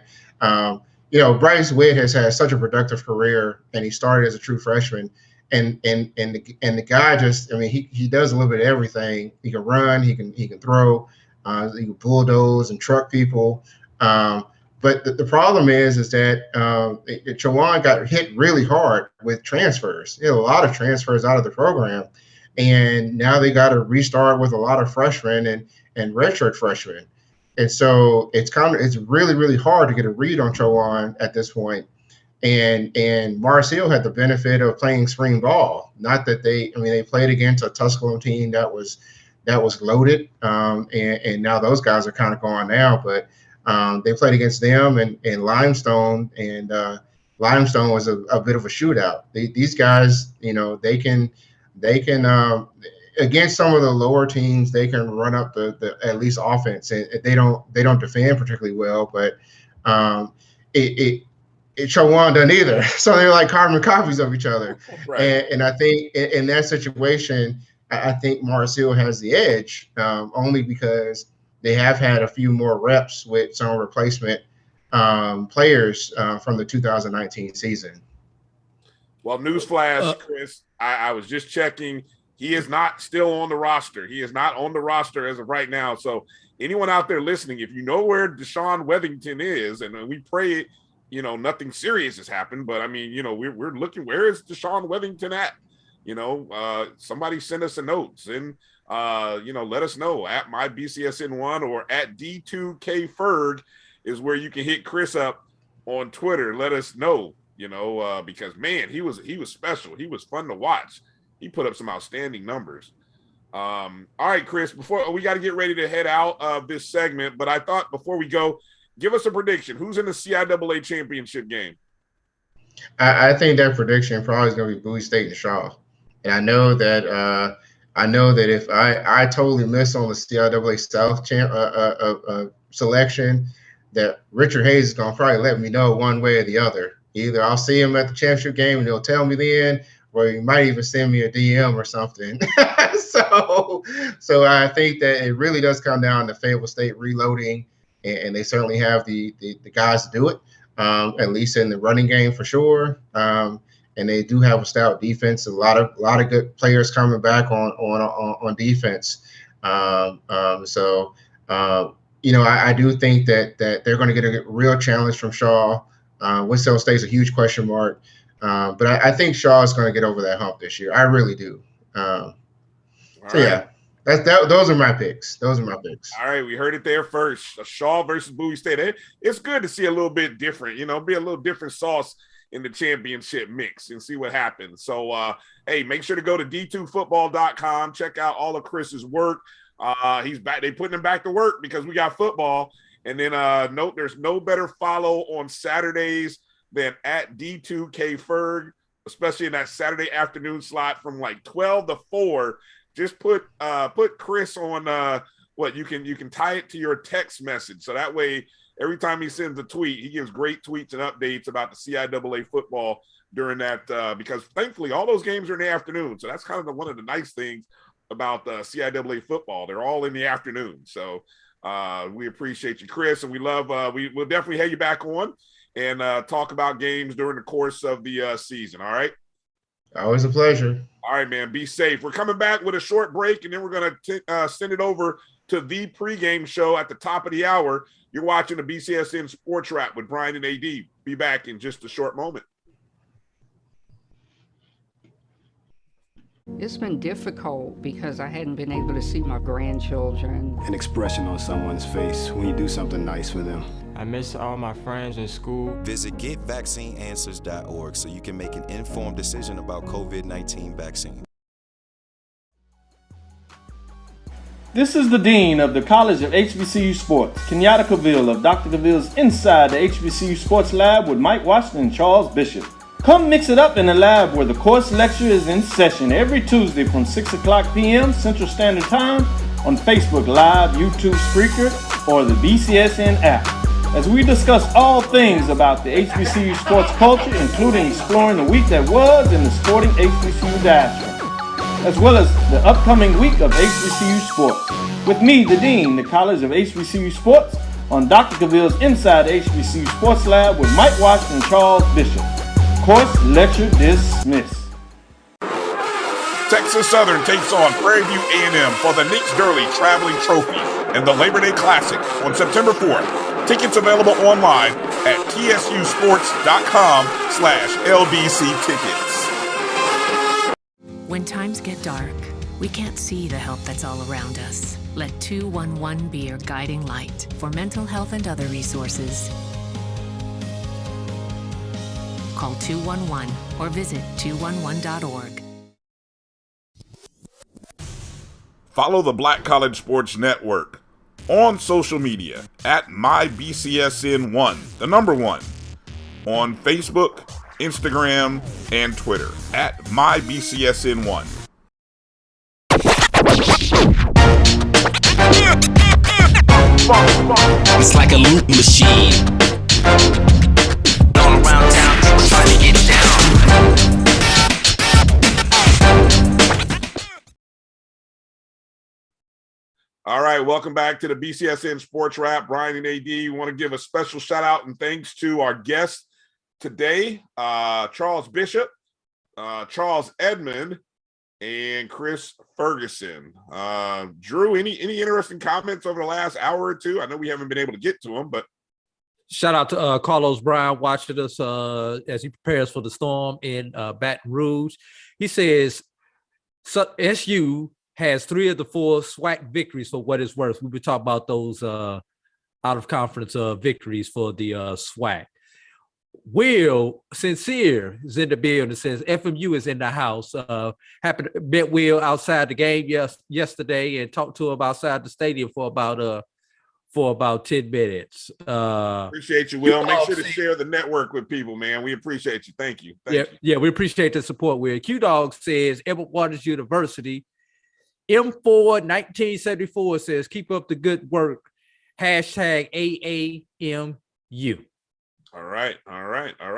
Bryce Witt has had such a productive career, and he started as a true freshman. And the guy just, he does a little bit of everything. He can run, he can throw, he can bulldoze and truck people. But the problem is that Shawan got hit really hard with transfers. He had a lot of transfers out of the program, and now they got to restart with a lot of freshmen and redshirt freshmen. And so it's really, really hard to get a read on Shawan at this point. And Mars Hill had the benefit of playing spring ball. Not that they played against a Tusculum team that was loaded, and now those guys are kind of gone now, but. They played against them and Limestone, and Limestone was a bit of a shootout. These guys, they can against some of the lower teams, they can run up the at least offense, and they don't defend particularly well. But Shawan doesn't either, so they're like carbon copies of each other. Right. And I think in that situation, I think Mars Hill has the edge, only because they have had a few more reps with some replacement players from the 2019 season. Well, newsflash, Kris, I was just checking. He is not still on the roster. He is not on the roster as of right now. So anyone out there listening, if you know where Deshaun Withington is, and we pray, nothing serious has happened, but we're looking, where is Deshaun Withington at? Somebody send us a note. Let us know at my BCSN1 or at D2KFerg is where you can hit Kris up on Twitter. Let us know, because man, he was special. He was fun to watch. He put up some outstanding numbers. All right, Kris, before we got to get ready to head out of this segment, but I thought before we go, Give us a prediction. Who's in the CIAA championship game? I think that prediction probably is going to be Bowie State and Shaw. And I know that if I totally miss on the CIAA South selection, that Richard Hayes is going to probably let me know one way or the other. Either I'll see him at the championship game and he'll tell me then, or he might even send me a DM or something. So I think that it really does come down to Fayetteville State reloading, and they certainly have the guys to do it, at least in the running game for sure. And they do have a stout defense. A lot of good players coming back on defense. I do think that they're going to get a real challenge from Shaw. Winston State's a huge question mark, but I think Shaw is going to get over that hump this year. I really do. Those are my picks. All right, we heard it there first. Shaw versus Bowie State. It's good to see a little bit different, be a little different sauce in the championship mix and see what happens. So, hey, make sure to go to d2football.com. Check out all of Kris's work. He's back. They putting him back to work because we got football. And then note there's no better follow on Saturdays than at D2KFerg, especially in that Saturday afternoon slot from like 12 to 4. Just put Kris on you can tie it to your text message. So that way, every time he sends a tweet, he gives great tweets and updates about the CIAA football during that, because thankfully all those games are in the afternoon. So that's kind of one of the nice things about CIAA football. They're all in the afternoon. So we appreciate you, Kris, and we love, we'll definitely have you back on and talk about games during the course of the season. All right. Always a pleasure. All right, man. Be safe. We're coming back with a short break, and then we're going to send it over to the pregame show at the top of the hour. You're watching the BCSN SportsWrap with Bryan and AD. Be back in just a short moment. It's been difficult because I hadn't been able to see my grandchildren. An expression on someone's face when you do something nice for them. I miss all my friends in school. Visit GetVaccineAnswers.org so you can make an informed decision about COVID-19 vaccine. This is the Dean of the College of HBCU Sports, Kenyatta Cavill of Dr. Cavill's Inside the HBCU Sports Lab with Mike Washington and Charles Bishop. Come mix it up in the lab where the course lecture is in session every Tuesday from 6 o'clock p.m. Central Standard Time on Facebook Live, YouTube Spreaker, or the BCSN app, as we discuss all things about the HBCU sports culture, including exploring the week that was in the sporting HBCU diaspora, as well as the upcoming week of HBCU sports. With me, the Dean, the College of HBCU Sports, on Dr. Cavill's Inside the HBCU Sports Lab with Mike Washington and Charles Bishop. Course lecture dismissed. Texas Southern takes on Prairie View A&M for the Nick Durley Traveling Trophy and the Labor Day Classic on September 4th. Tickets available online at tsusports.com/LBC tickets. When times get dark, we can't see the help that's all around us. Let 211 be your guiding light for mental health and other resources. Call 211 or visit 211.org. Follow the Black College Sports Network on social media at MyBCSN1, the number 1, on Facebook, Instagram, and Twitter at MyBCSN1. It's like a loop machine. All around town, people trying to get down. All right, welcome back to the BCSN SportsWrap. Bryan and AD, we want to give a special shout out and thanks to our guests today, Charles Bishop, Charles Edmond, and Kris Ferguson. Drew, any interesting comments over the last hour or two? I know we haven't been able to get to them, but shout out to Carlos Bryan watching us as he prepares for the storm in Baton Rouge. He says SU has 3 of the 4 SWAC victories for what it's worth. We were talking about those out-of-conference victories for the SWAC. Will Sincere is in the building. Says FMU is in the house. Happened to meet Will outside the game yesterday and talked to him outside the stadium for about for about 10 minutes. Appreciate you, Will. Make sure to share the network with people, man. We appreciate you. Thank you. Thank you. Yeah, we appreciate the support, Will. Q-Dog says, Edward Waters University, M4 1974 says, keep up the good work. Hashtag AAMU. All right.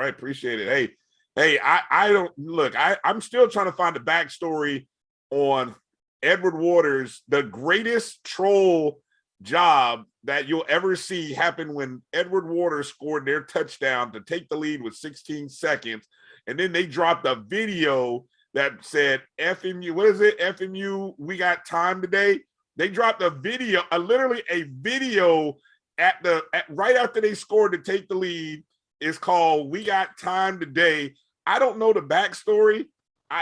Appreciate it. Hey, I don't look, I'm still trying to find the backstory on Edward Waters. The greatest troll job that you'll ever see happen when Edward Waters scored their touchdown to take the lead with 16 seconds. And then they dropped a video that said, FMU, what is it? FMU, we got time today. They dropped a video, literally a video right after they scored to take the lead. It's called "We Got Time Today." I don't know the backstory,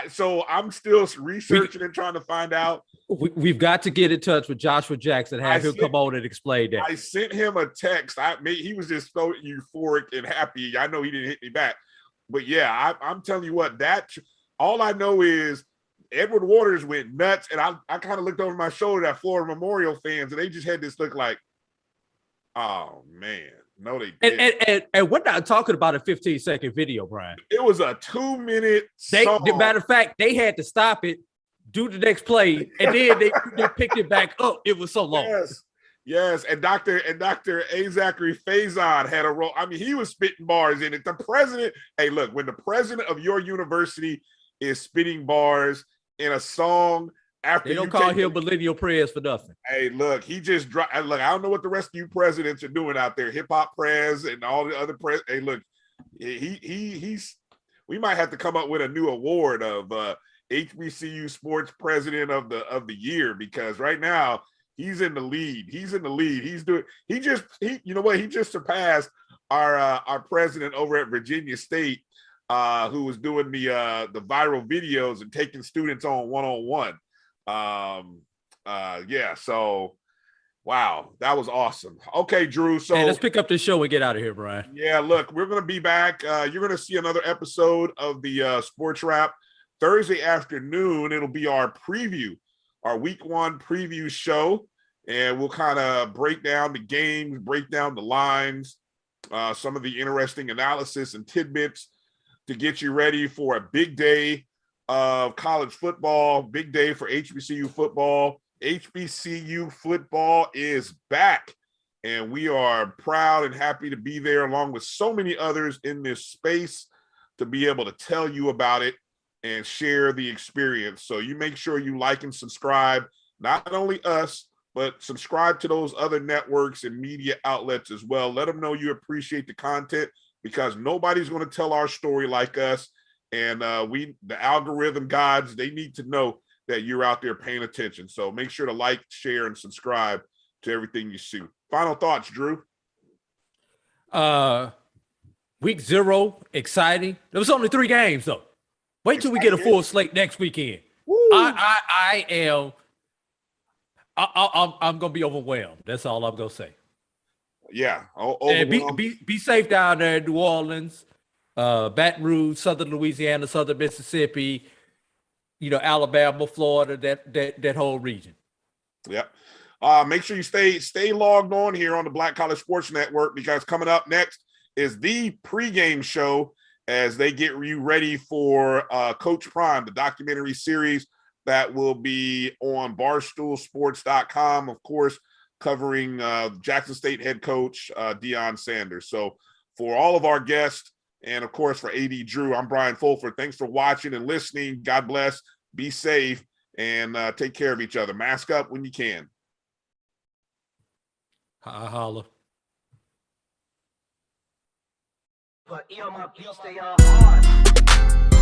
so I'm still researching and trying to find out. We've got to get in touch with Joshua Jackson, have him come on and explain that. I sent him a text. He was just so euphoric and happy. I know he didn't hit me back, but yeah, I'm telling you what. All I know is Edward Waters went nuts, and I kind of looked over my shoulder at Florida Memorial fans, and they just had this look like, oh man. No, they didn't. And we're not talking about a 15-second video, Bryan. It was a 2-minute song. Matter of fact, they had to stop it, do the next play, and then they picked it back up. It was so long. Yes. And Dr. A. Zachary Faison had a role. I mean, he was spitting bars in it. The president, hey, look, when the president of your university is spitting bars in a song, after they don't call him millennial prayers for nothing. Hey, look, he just dropped. Look, I don't know what the rest of you presidents are doing out there, hip hop prez and all the other prez. Hey, look, he's. We might have to come up with a new award of HBCU Sports President of the Year, because right now he's in the lead. He just surpassed our president over at Virginia State, who was doing the viral videos and taking students on one-on-one. So wow, that was awesome. Okay, Drew. So let's pick up the show and get out of here, Bryan. Yeah, look, we're gonna be back. You're gonna see another episode of the Sports Wrap Thursday afternoon. It'll be our week 1 preview show, and we'll kind of break down the games, break down the lines, some of the interesting analysis and tidbits to get you ready for a big day of college football, big day for HBCU football. HBCU football is back, and we are proud and happy to be there along with so many others in this space to be able to tell you about it and share the experience. So you make sure you like and subscribe, not only us, but subscribe to those other networks and media outlets as well. Let them know you appreciate the content, because nobody's going to tell our story like us. And the algorithm gods, they need to know that you're out there paying attention. So make sure to like, share, and subscribe to everything you see. Final thoughts, Drew? Week 0, exciting. There was only 3 games, though. Wait till we get a full slate next weekend. I'm gonna be overwhelmed. That's all I'm gonna say. Yeah. And be safe down there in New Orleans, Baton Rouge, Southern Louisiana, Southern Mississippi, Alabama, Florida, that whole region. Yeah. Make sure you stay logged on here on the Black College Sports Network, because coming up next is the pregame show as they get you ready for Coach Prime, the documentary series that will be on barstoolsports.com, of course, covering Jackson State head coach Deion Sanders. So for all of our guests, and of course for AD Drew, I'm Bryan Fulford. Thanks for watching and listening. God bless, be safe, and take care of each other. Mask up when you can. Holla. But my beats, they are hard.